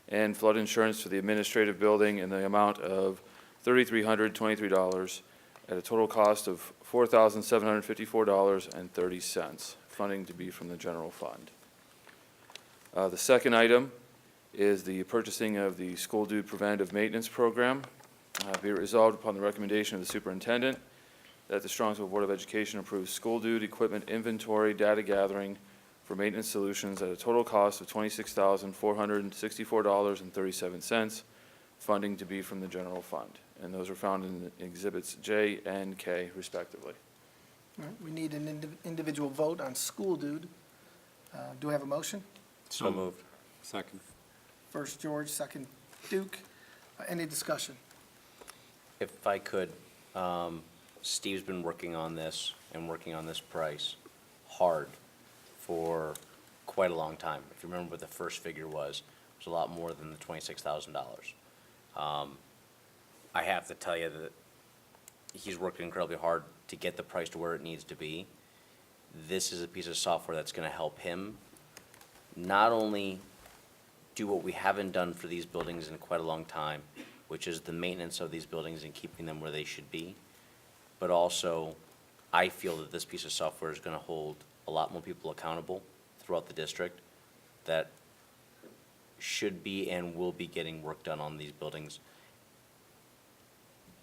And flood insurance for the administrative building in the amount of $3,323 at a total cost of $4,754.30, funding to be from the general fund. The second item is the purchasing of the school due preventative maintenance program. Be it resolved upon the recommendation of the superintendent that the Strongsville Board of Education approves school due equipment inventory data gathering for maintenance solutions at a total cost of $26,464.37, funding to be from the general fund. And those are found in Exhibits J and K, respectively. All right, we need an individual vote on school dude. Do I have a motion? So moved. Second. First George, second Duke. Any discussion? If I could, Steve's been working on this and working on this price hard for quite a long time. If you remember what the first figure was, it was a lot more than the $26,000. I have to tell you that he's worked incredibly hard to get the price to where it needs to be. This is a piece of software that's going to help him not only do what we haven't done for these buildings in quite a long time, which is the maintenance of these buildings and keeping them where they should be, but also I feel that this piece of software is going to hold a lot more people accountable throughout the district that should be and will be getting work done on these buildings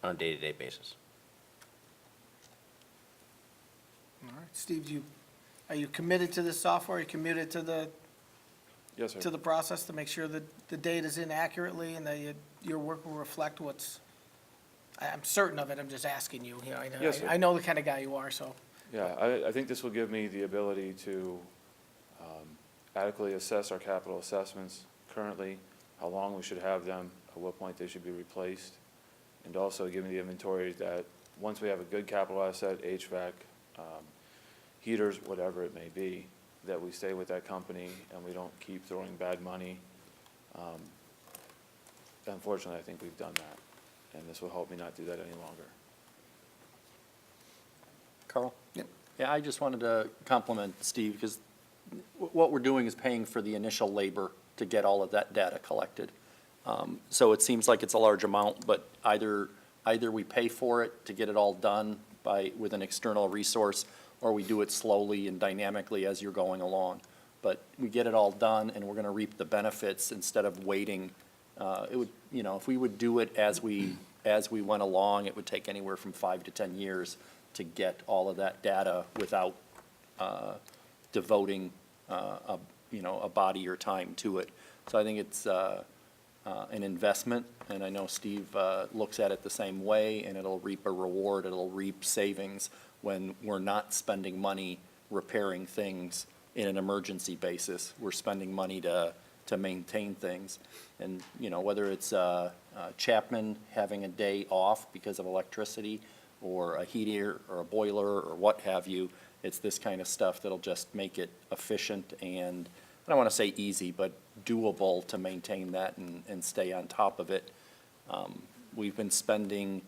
on a day-to-day basis. All right, Steve, are you committed to this software? Are you committed to the Yes, sir. to the process to make sure that the data's in accurately and that your work will reflect what's, I'm certain of it, I'm just asking you, you know, Yes, sir. I know the kind of guy you are, so. Yeah, I think this will give me the ability to adequately assess our capital assessments currently, how long we should have them, at what point they should be replaced, and also give me the inventory that once we have a good capital asset, HVAC, heaters, whatever it may be, that we stay with that company and we don't keep throwing bad money. Unfortunately, I think we've done that, and this will help me not do that any longer. Carl? Yep. Yeah, I just wanted to compliment Steve, because what we're doing is paying for the initial labor to get all of that data collected. So it seems like it's a large amount, but either we pay for it to get it all done with an external resource, or we do it slowly and dynamically as you're going along. But we get it all done, and we're gonna reap the benefits instead of waiting. It would, if we would do it as we went along, it would take anywhere from 5 to 10 years to get all of that data without devoting a body or time to it. So I think it's an investment, and I know Steve looks at it the same way, and it'll reap a reward, it'll reap savings when we're not spending money repairing things in an emergency basis. We're spending money to maintain things. And, whether it's Chapman having a day off because of electricity, or a heater, or a boiler, or what have you, it's this kind of stuff that'll just make it efficient and, I don't want to say easy, but doable to maintain that and stay on top of it. We've been spending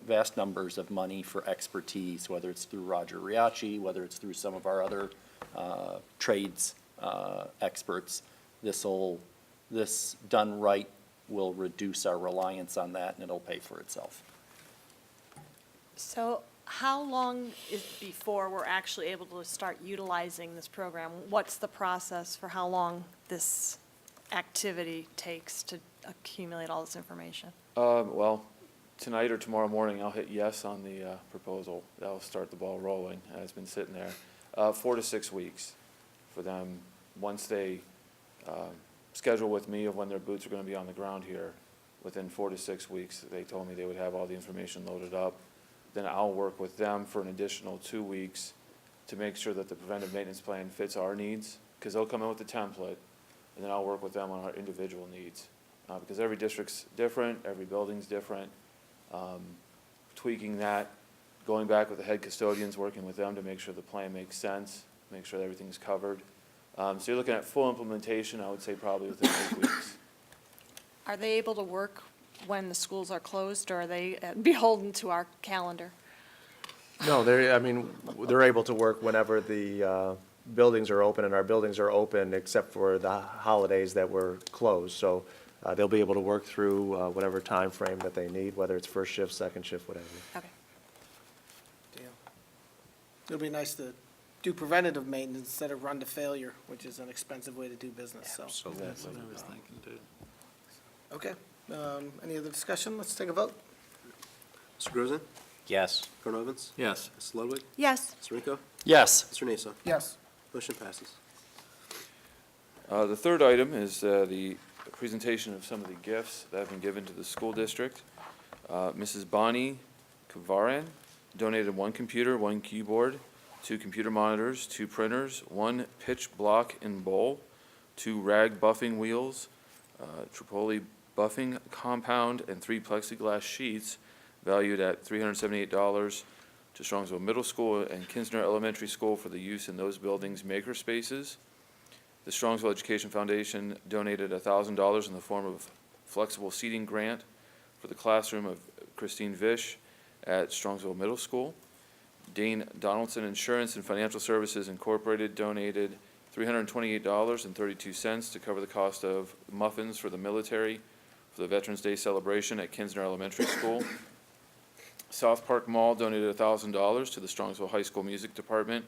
vast numbers of money for expertise, whether it's through Roger Riachi, whether it's through some of our other trades experts. This done right will reduce our reliance on that, and it'll pay for itself. So how long is before we're actually able to start utilizing this program? What's the process for how long this activity takes to accumulate all this information? Well, tonight or tomorrow morning, I'll hit yes on the proposal. That'll start the ball rolling. It's been sitting there. 4 to 6 weeks for them, once they schedule with me of when their boots are going to be on the ground here. Within 4 to 6 weeks, they told me they would have all the information loaded up. Then I'll work with them for an additional 2 weeks to make sure that the preventive maintenance plan fits our needs, because they'll come in with the template, and then I'll work with them on our individual needs. Because every district's different, every building's different. Tweaking that, going back with the head custodians, working with them to make sure the plan makes sense, make sure that everything's covered. So you're looking at full implementation, I would say probably within 8 weeks. Are they able to work when the schools are closed, or are they beholden to our calendar? No, they're able to work whenever the buildings are open, and our buildings are open except for the holidays that were closed. So they'll be able to work through whatever time frame that they need, whether it's first shift, second shift, whatever. Okay. Deal. It'll be nice to do preventative maintenance instead of run to failure, which is an expensive way to do business, so. Absolutely. That's what I was thinking too. Okay, any other discussion? Let's take a vote. Mr. Grozen? Yes. Colonel Evans? Yes. Mrs. Ludwig? Yes. Mr. Rico? Yes. Mr. Nasa? Yes. Motion passes. The third item is the presentation of some of the gifts that have been given to the school district. Mrs. Bonnie Kavaran donated 1 computer, 1 keyboard, 2 computer monitors, 2 printers, 1 pitch block and bowl, 2 rag buffing wheels, Tripoli buffing compound, and 3 plexiglass sheets valued at $378 to Strongsville Middle School and Kinsner Elementary School for the use in those buildings' maker spaces. The Strongsville Education Foundation donated $1,000 in the form of flexible seating grant for the classroom of Christine Vish at Strongsville Middle School. Dane Donaldson Insurance and Financial Services Incorporated donated $328.32 to cover the cost of muffins for the military for the Veterans Day celebration at Kinsner Elementary School. South Park Mall donated $1,000 to the Strongsville High School Music Department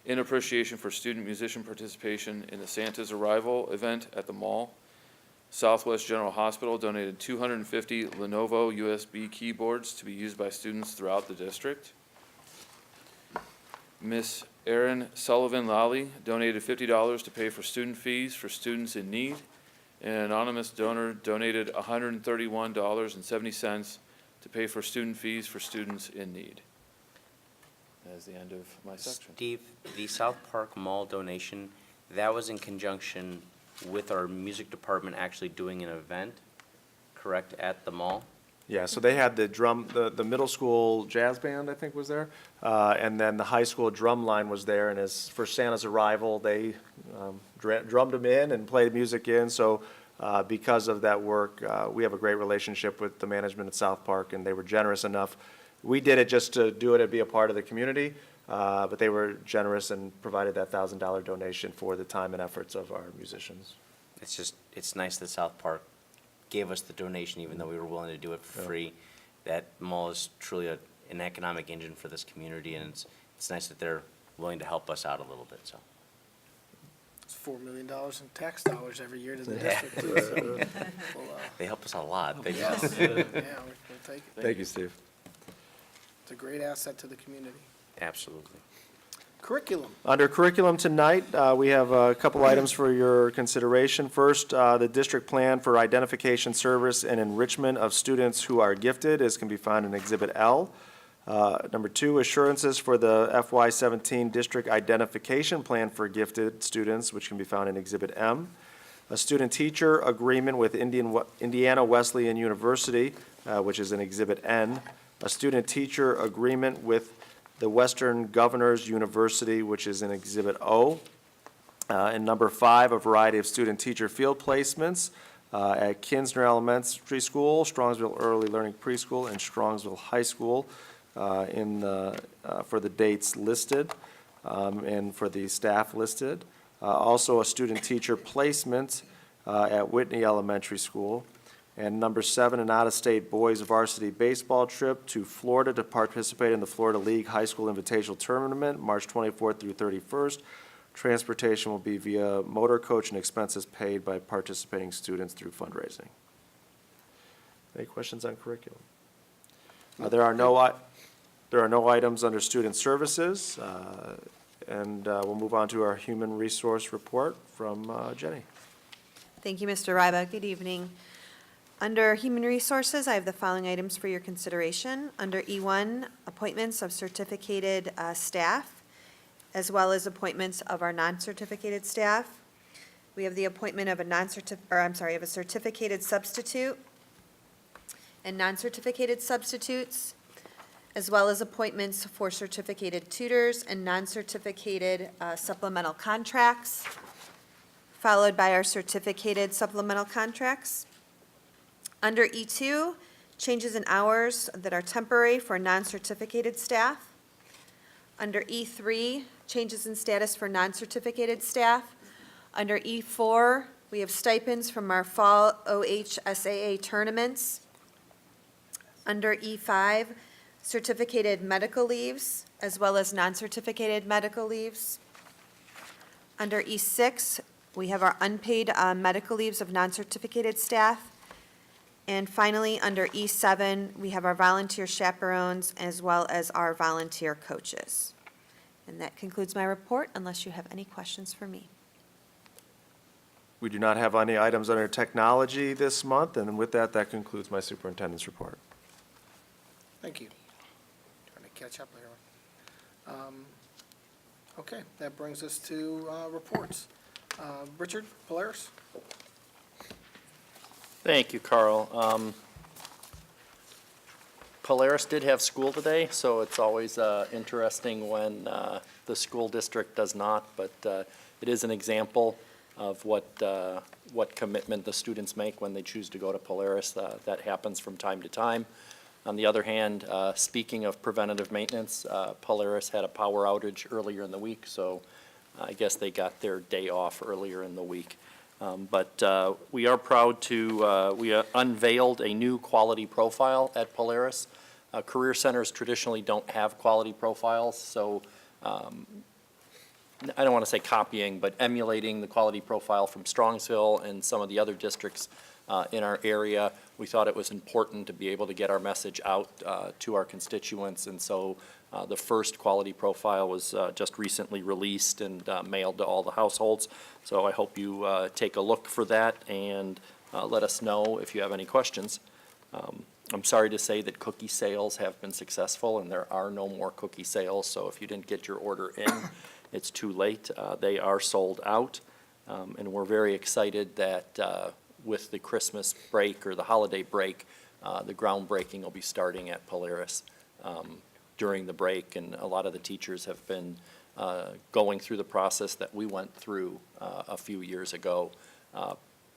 in appreciation for student musician participation in the Santa's Arrival event at the mall. Southwest General Hospital donated 250 Lenovo USB keyboards to be used by students throughout the district. Miss Erin Sullivan Lally donated $50 to pay for student fees for students in need. And an anonymous donor donated $131.70 to pay for student fees for students in need. That is the end of my section. Steve, the South Park Mall donation, that was in conjunction with our music department actually doing an event, correct, at the mall? Yeah, so they had the middle school jazz band, I think, was there. And then the high school drum line was there, and as for Santa's Arrival, they drummed them in and played music in. So because of that work, we have a great relationship with the management at South Park, and they were generous enough. We did it just to do it and be a part of the community, but they were generous and provided that $1,000 donation for the time and efforts of our musicians. It's nice that South Park gave us the donation, even though we were willing to do it for free. That mall is truly an economic engine for this community, and it's nice that they're willing to help us out a little bit, so. It's $4 million in tax dollars every year to the Yeah. district, too, so we'll, They help us a lot. They yeah, we'll take it. Thank you, Steve. It's a great asset to the community. Absolutely. Curriculum. Under curriculum tonight, we have a couple items for your consideration. First, the district plan for identification, service, and enrichment of students who are gifted, as can be found in Exhibit L. Number 2, assurances for the FY17 district identification plan for gifted students, which can be found in Exhibit M. A student-teacher agreement with Indiana Wesleyan University, which is in Exhibit N. A student-teacher agreement with the Western Governors University, which is in Exhibit O. And number 5, a variety of student-teacher field placements at Kinsner Elementary School, Strongsville Early Learning Preschool, and Strongsville High School for the dates listed and for the staff listed. Also, a student-teacher placement at Whitney Elementary School. And number 7, an out-of-state boys varsity baseball trip to Florida to participate in the Florida League High School Invitational Tournament, March 24th through 31st. Transportation will be via motor coach and expenses paid by participating students through fundraising. Any questions on curriculum? There are no items under student services, and we'll move on to our human resource report from Jenny. Thank you, Mr. Ryba. Good evening. Under Human Resources, I have the following items for your consideration. Under E1, appointments of certificated staff, as well as appointments of our non-certificated staff. We have the appointment of a certificated substitute and non-certificated substitutes, as well as appointments for certificated tutors and non-certificated supplemental contracts, followed by our certificated supplemental contracts. Under E2, changes in hours that are temporary for non-certificated staff. Under E3, changes in status for non-certificated staff. Under E4, we have stipends from our fall OHSAA tournaments. Under E5, certificated medical leaves, as well as non-certificated medical leaves. Under E6, we have our unpaid medical leaves of non-certificated staff. And finally, under E7, we have our volunteer chaperones as well as our volunteer coaches. And that concludes my report, unless you have any questions for me. We do not have any items under technology this month, and with that, that concludes my superintendent's report. Thank you. Trying to catch up here. Okay, that brings us to reports. Richard Polaris? Thank you, Carl. Polaris did have school today, so it's always interesting when the school district does not, but it is an example of what commitment the students make when they choose to go to Polaris. That happens from time to time. On the other hand, speaking of preventative maintenance, Polaris had a power outage earlier in the week, so I guess they got their day off earlier in the week. But we are proud to, we unveiled a new quality profile at Polaris. Career centers traditionally don't have quality profiles, so I don't want to say copying, but emulating the quality profile from Strongsville and some of the other districts in our area. We thought it was important to be able to get our message out to our constituents, and so the first quality profile was just recently released and mailed to all the households. So I hope you take a look for that and let us know if you have any questions. I'm sorry to say that cookie sales have been successful and there are no more cookie sales, so if you didn't get your order in, it's too late. They are sold out, and we're very excited that with the Christmas break or the holiday break, the groundbreaking will be starting at Polaris during the break, and a lot of the teachers have been going through the process that we went through a few years ago,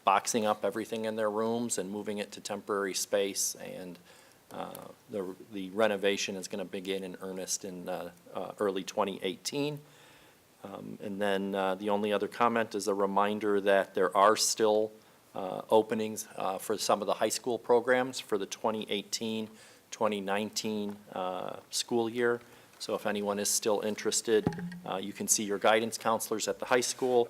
boxing up everything in their rooms and moving it to temporary space, and the renovation is going to begin in earnest in early 2018. And then the only other comment is a reminder that there are still openings for some of the high school programs for the 2018-2019 school year. So if anyone is still interested, you can see your guidance counselors at the high school.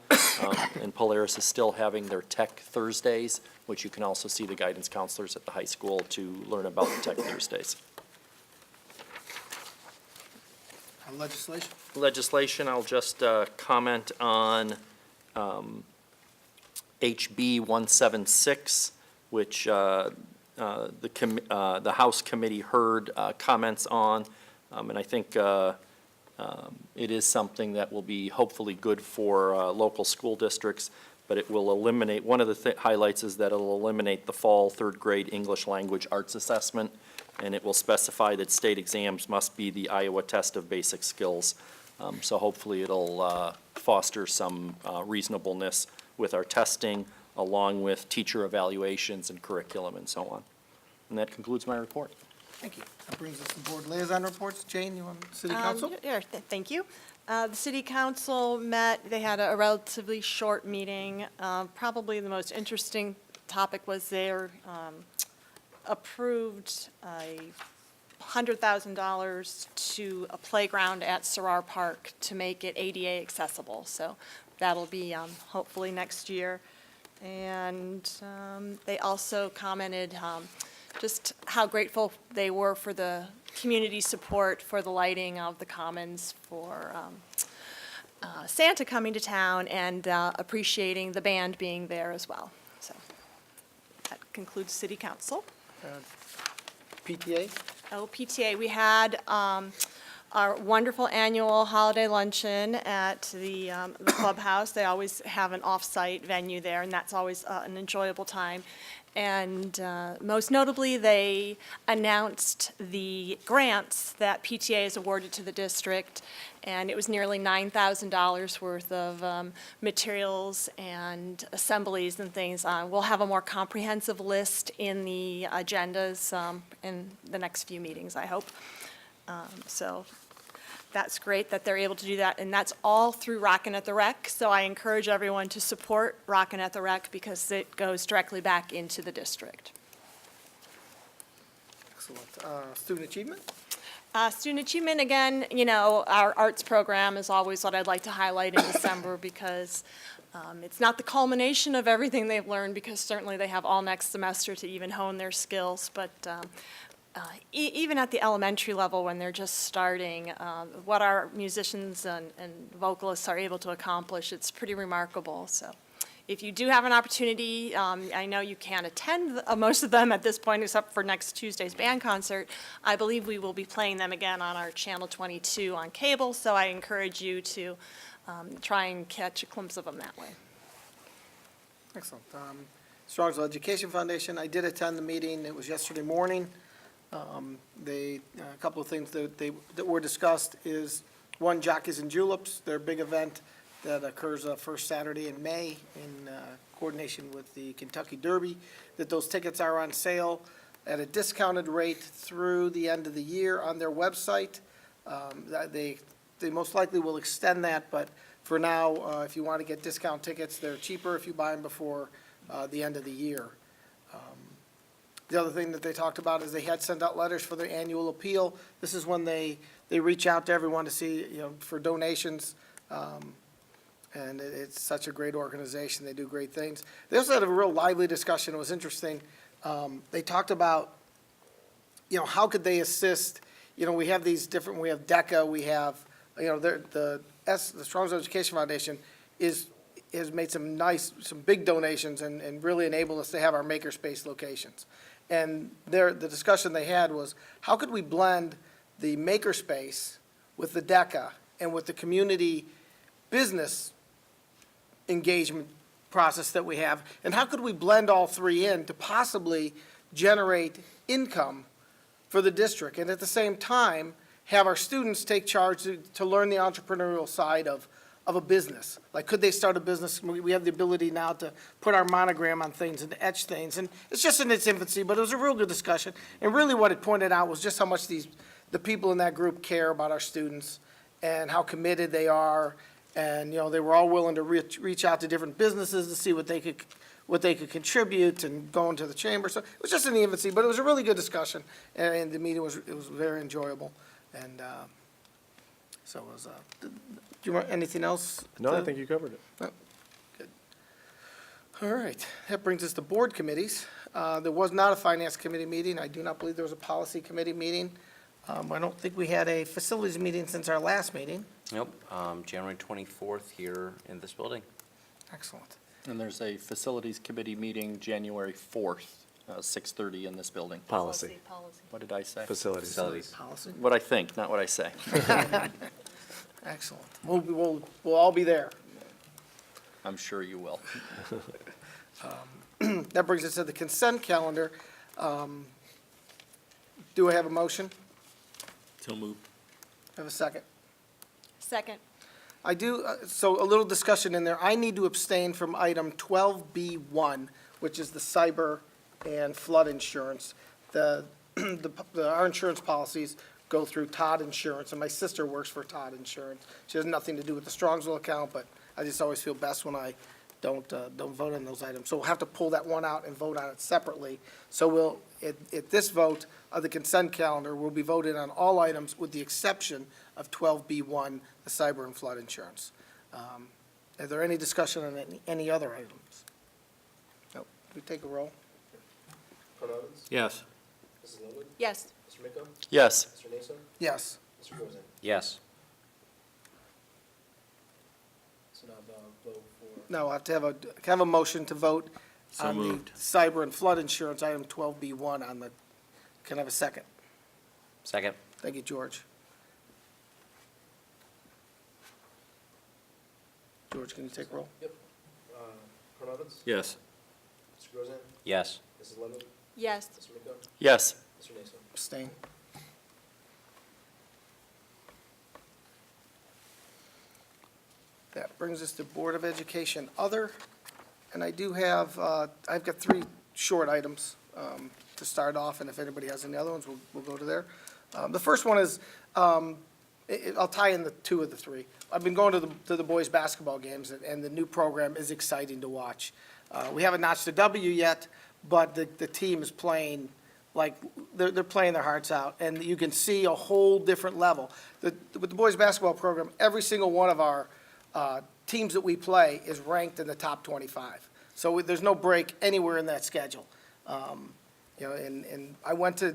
And Polaris is still having their Tech Thursdays, which you can also see the guidance counselors at the high school to learn about the Tech Thursdays. Legislation? Legislation, I'll just comment on HB 176, which the House committee heard comments on, and I think it is something that will be hopefully good for local school districts, but it will eliminate, one of the highlights is that it'll eliminate the fall third grade English language arts assessment, and it will specify that state exams must be the Iowa test of basic skills. So hopefully it'll foster some reasonableness with our testing, along with teacher evaluations and curriculum and so on. And that concludes my report. Thank you. That brings us to board liaison reports. Jane, you want city council? Thank you. The city council met, they had a relatively short meeting. Probably the most interesting topic was their approved $100,000 to a playground at Sarrar Park to make it ADA accessible. So that'll be hopefully next year. And they also commented just how grateful they were for the community support for the lighting of the commons, for Santa coming to town, and appreciating the band being there as well. So that concludes city council. PTA? Oh, PTA, we had our wonderful annual holiday luncheon at the clubhouse. They always have an off-site venue there, and that's always an enjoyable time. And most notably, they announced the grants that PTA has awarded to the district, and it was nearly $9,000 worth of materials and assemblies and things. We'll have a more comprehensive list in the agendas in the next few meetings, I hope. So that's great that they're able to do that, and that's all through Rockin' at the Rec. So I encourage everyone to support Rockin' at the Rec because it goes directly back into the district. Excellent. Student achievement? Student achievement, again, you know, our arts program is always what I'd like to highlight in December because it's not the culmination of everything they've learned, because certainly they have all next semester to even hone their skills, but even at the elementary level when they're just starting, what our musicians and vocalists are able to accomplish, it's pretty remarkable. So if you do have an opportunity, I know you can't attend most of them at this point except for next Tuesday's band concert. I believe we will be playing them again on our Channel 22 on cable, so I encourage you to try and catch a glimpse of them that way. Excellent. Strongsville Education Foundation, I did attend the meeting. It was yesterday morning. A couple of things that were discussed is, one, Jockeys and Juleps, their big event that occurs first Saturday in May in coordination with the Kentucky Derby, that those tickets are on sale at a discounted rate through the end of the year on their website. They most likely will extend that, but for now, if you want to get discount tickets, they're cheaper if you buy them before the end of the year. The other thing that they talked about is they had sent out letters for their annual appeal. This is when they reach out to everyone to see, for donations. And it's such a great organization. They do great things. They also had a real lively discussion. It was interesting. They talked about, how could they assist? We have these different, we have DECA, we have, the Strongsville Education Foundation has made some big donations and really enabled us to have our makerspace locations. And the discussion they had was, how could we blend the makerspace with the DECA and with the community business engagement process that we have, and how could we blend all three in to possibly generate income for the district, and at the same time, have our students take charge to learn the entrepreneurial side of a business. Like, could they start a business? We have the ability now to put our monogram on things and to etch things, and it's just in its infancy, but it was a real good discussion. And really what it pointed out was just how much the people in that group care about our students and how committed they are. And, they were all willing to reach out to different businesses to see what they could contribute and go into the chamber. So it was just in the infancy, but it was a really good discussion, and the meeting was very enjoyable. And so it was, do you want anything else? No, I think you covered it. Oh, good. All right, that brings us to board committees. There was not a finance committee meeting. I do not believe there was a policy committee meeting. I don't think we had a facilities meeting since our last meeting. Nope, January 24th here in this building. Excellent. And there's a facilities committee meeting January 4th, 6:30 in this building. Policy. What did I say? Facilities. Policy. What I think, not what I say. Excellent. We'll all be there. I'm sure you will. That brings us to the consent calendar. Do I have a motion? So moved. Have a second? Second. I do, so a little discussion in there. I need to abstain from item 12B1, which is the cyber and flood insurance. Our insurance policies go through Todd Insurance, and my sister works for Todd Insurance. She has nothing to do with the Strongsville account, but I just always feel best when I don't vote on those items. So we'll have to pull that one out and vote on it separately. So we'll, at this vote of the consent calendar, we'll be voting on all items with the exception of 12B1, the cyber and flood insurance. Are there any discussion on any other items? No. We take a roll? Yes. Yes. Yes. Yes. Yes. No, I have to have a motion to vote So on the moved. cyber and flood insurance, item 12B1 on the, can I have a second? Second. Thank you, George. George, can you take roll? Yes. Yes. Yes. Yes. Abstain. That brings us to Board of Education Other, and I do have, I've got three short items to start off, and if anybody has any other ones, we'll go to there. The first one is, I'll tie in the two of the three. I've been going to the boys' basketball games, and the new program is exciting to watch. We haven't notched a W yet, but the team is playing like, they're playing their hearts out, and you can see a whole different level. With the boys' basketball program, every single one of our teams that we play is ranked in the top 25. So there's no break anywhere in that schedule. You know, and I went to,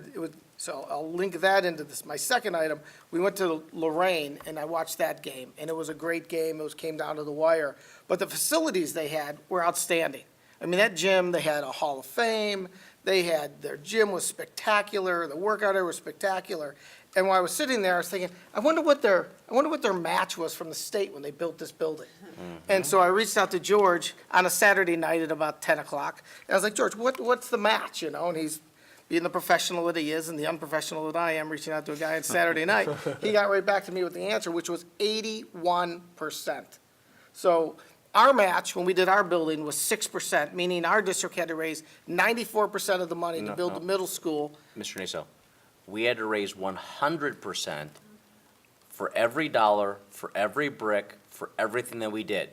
so I'll link that into this, my second item. We went to Lorraine, and I watched that game, and it was a great game. Came down to the wire. But the facilities they had were outstanding. I mean, that gym, they had a Hall of Fame. Their gym was spectacular. The workout area was spectacular. And while I was sitting there, I was thinking, I wonder what their match was from the state when they built this building. And so I reached out to George on a Saturday night at about 10 o'clock. And I was like, George, what's the match, you know? And he's, being the professional that he is and the unprofessional that I am, reaching out to a guy on Saturday night, he got right back to me with the answer, which was 81%. So our match, when we did our building, was 6%, meaning our district had to raise 94% of the money to build the middle school. Mr. Naso, we had to raise 100% for every dollar, for every brick, for everything that we did.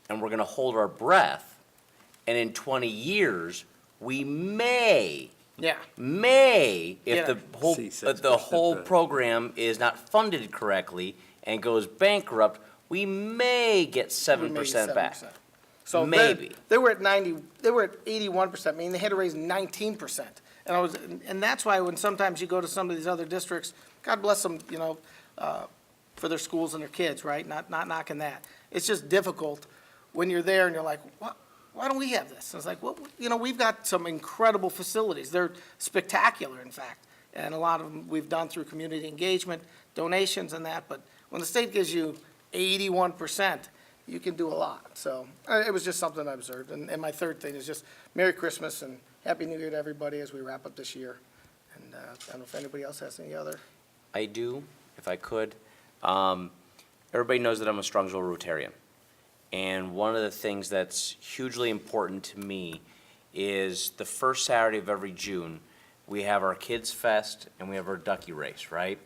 And we're gonna hold our breath, and in 20 years, we may, Yeah. if Yeah. the whole program is not funded correctly and goes bankrupt, we may get 7% back. So Maybe. they were at 81%, meaning they had to raise 19%. And that's why when sometimes you go to some of these other districts, God bless them, you know, for their schools and their kids, right? Not knocking that. It's just difficult when you're there and you're like, what? Why don't we have this? And it's like, well, you know, we've got some incredible facilities. They're spectacular, in fact. And a lot of them we've done through community engagement, donations and that. But when the state gives you 81%, you can do a lot. So it was just something I observed. And my third thing is just Merry Christmas and Happy New Year to everybody as we wrap up this year. And I don't know if anybody else has any other. I do, if I could. Everybody knows that I'm a Strongsville Rotarian. And one of the things that's hugely important to me is the first Saturday of every June, we have our Kids Fest and we have our ducky race, right?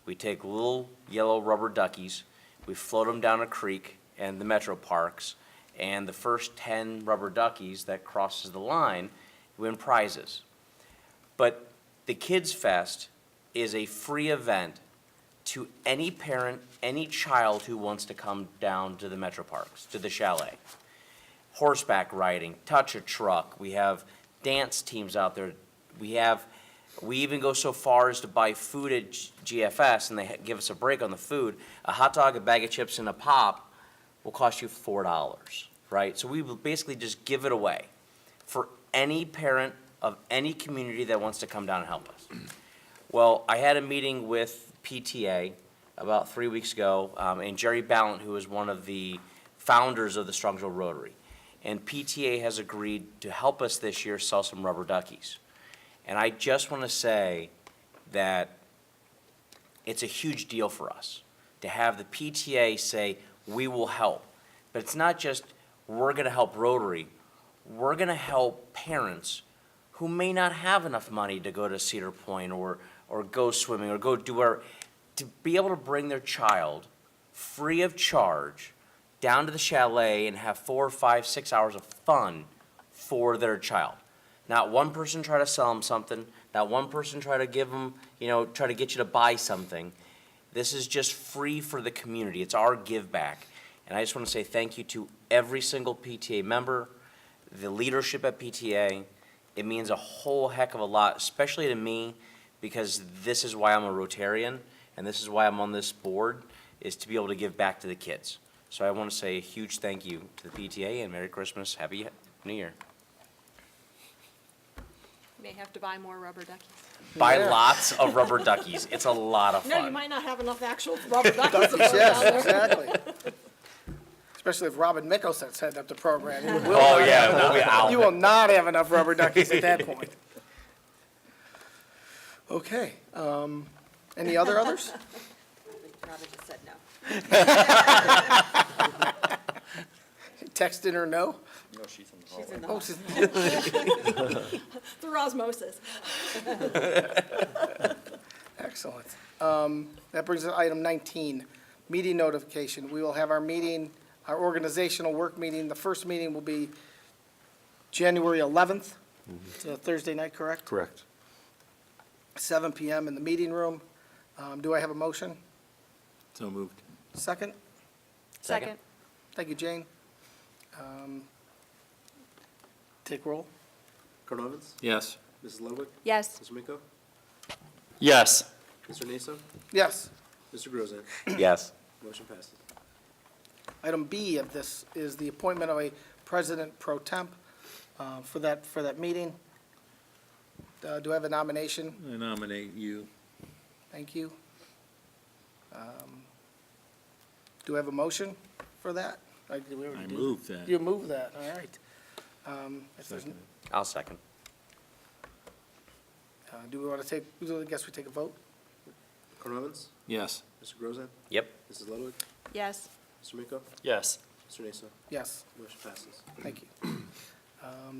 We take little yellow rubber duckies, we float them down a creek and the metro parks, and the first 10 rubber duckies that crosses the line win prizes. But the Kids Fest is a free event to any parent, any child who wants to come down to the metro parks, to the chalet. Horseback riding, touch a truck, we have dance teams out there. We even go so far as to buy food at GFS, and they give us a break on the food. A hot dog, a bag of chips, and a pop will cost you $4, right? So we will basically just give it away for any parent of any community that wants to come down and help us. Well, I had a meeting with PTA about 3 weeks ago, and Jerry Ballant, who is one of the founders of the Strongsville Rotary. And PTA has agreed to help us this year sell some rubber duckies. And I just want to say that it's a huge deal for us to have the PTA say, we will help. But it's not just, we're going to help Rotary. We're going to help parents who may not have enough money to go to Cedar Point or go swimming or go do our, to be able to bring their child free of charge down to the chalet and have 4, 5, 6 hours of fun for their child. Not one person try to sell them something, not one person try to give them, you know, try to get you to buy something. This is just free for the community. It's our give back. And I just want to say thank you to every single PTA member, the leadership at PTA. It means a whole heck of a lot, especially to me, because this is why I'm a Rotarian, and this is why I'm on this board, is to be able to give back to the kids. So I want to say a huge thank you to the PTA, and Merry Christmas, Happy New Year. May have to buy more rubber duckies. Buy lots of rubber duckies. It's a lot of fun. No, you might not have enough actual rubber duckies. Yes, exactly. Especially if Robin Mickelson set up the program. Oh, yeah, we'll be out. You will not have enough rubber duckies at that point. Okay, any others? Robin just said no. Texting her no? No, she's in the She's in the Oh, hall. she's- Through osmosis. Excellent. That brings us to item 19, meeting notification. We will have our meeting, our organizational work meeting. The first meeting will be January 11th. It's a Thursday night, correct? Correct. 7 PM in the meeting room. Do I have a motion? So moved. Second? Second. Thank you, Jane. Take roll. Cordovez? Yes. Mrs. Ludwig? Yes. Mr. Miko? Yes. Mr. Naso? Yes. Mr. Grozan? Yes. Motion passes. Item B of this is the appointment of a president pro temp for that meeting. Do I have a nomination? I nominate you. Thank you. Do I have a motion for that? Did we already I do move that. You move that, all right. If there's- Second. I'll second. Do we want to take, I guess we take a vote? Colonel Evans? Yes. Mr. Grozan? Yep. Mrs. Ludwig? Yes. Mr. Miko? Yes. Mr. Naso? Yes. Motion passes. Thank you.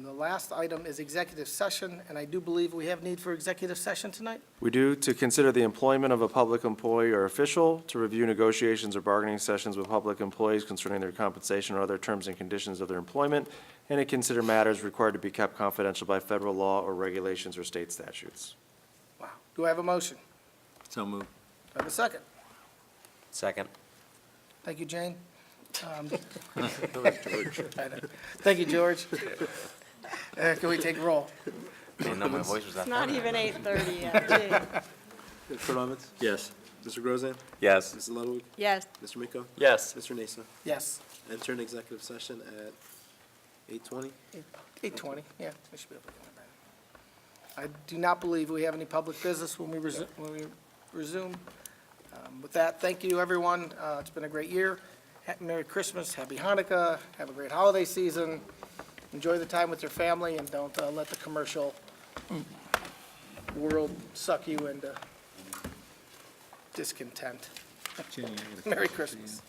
The last item is executive session, and I do believe we have need for executive session tonight? We do, to consider the employment of a public employee or official, to review negotiations or bargaining sessions with public employees concerning their compensation or other terms and conditions of their employment, and to consider matters required to be kept confidential by federal law or regulations or state statutes. Wow. Do I have a motion? So moved. Do I have a second? Second. Thank you, Jane. Thank you, George. Can we take roll? I didn't know my voice was that It's not loud. even 8:30 yet, gee. Colonel Evans? Yes. Mr. Grozan? Yes. Mrs. Ludwig? Yes. Mr. Miko? Yes. Mr. Naso? Yes. Enter an executive session at 8:20. 8:20, yeah, we should be able to get that. I do not believe we have any public business when we resume. With that, thank you, everyone. It's been a great year. Merry Christmas, Happy Hanukkah, have a great holiday season. Enjoy the time with your family, and don't let the commercial world suck you into discontent. Jenny, I got a Merry Christmas.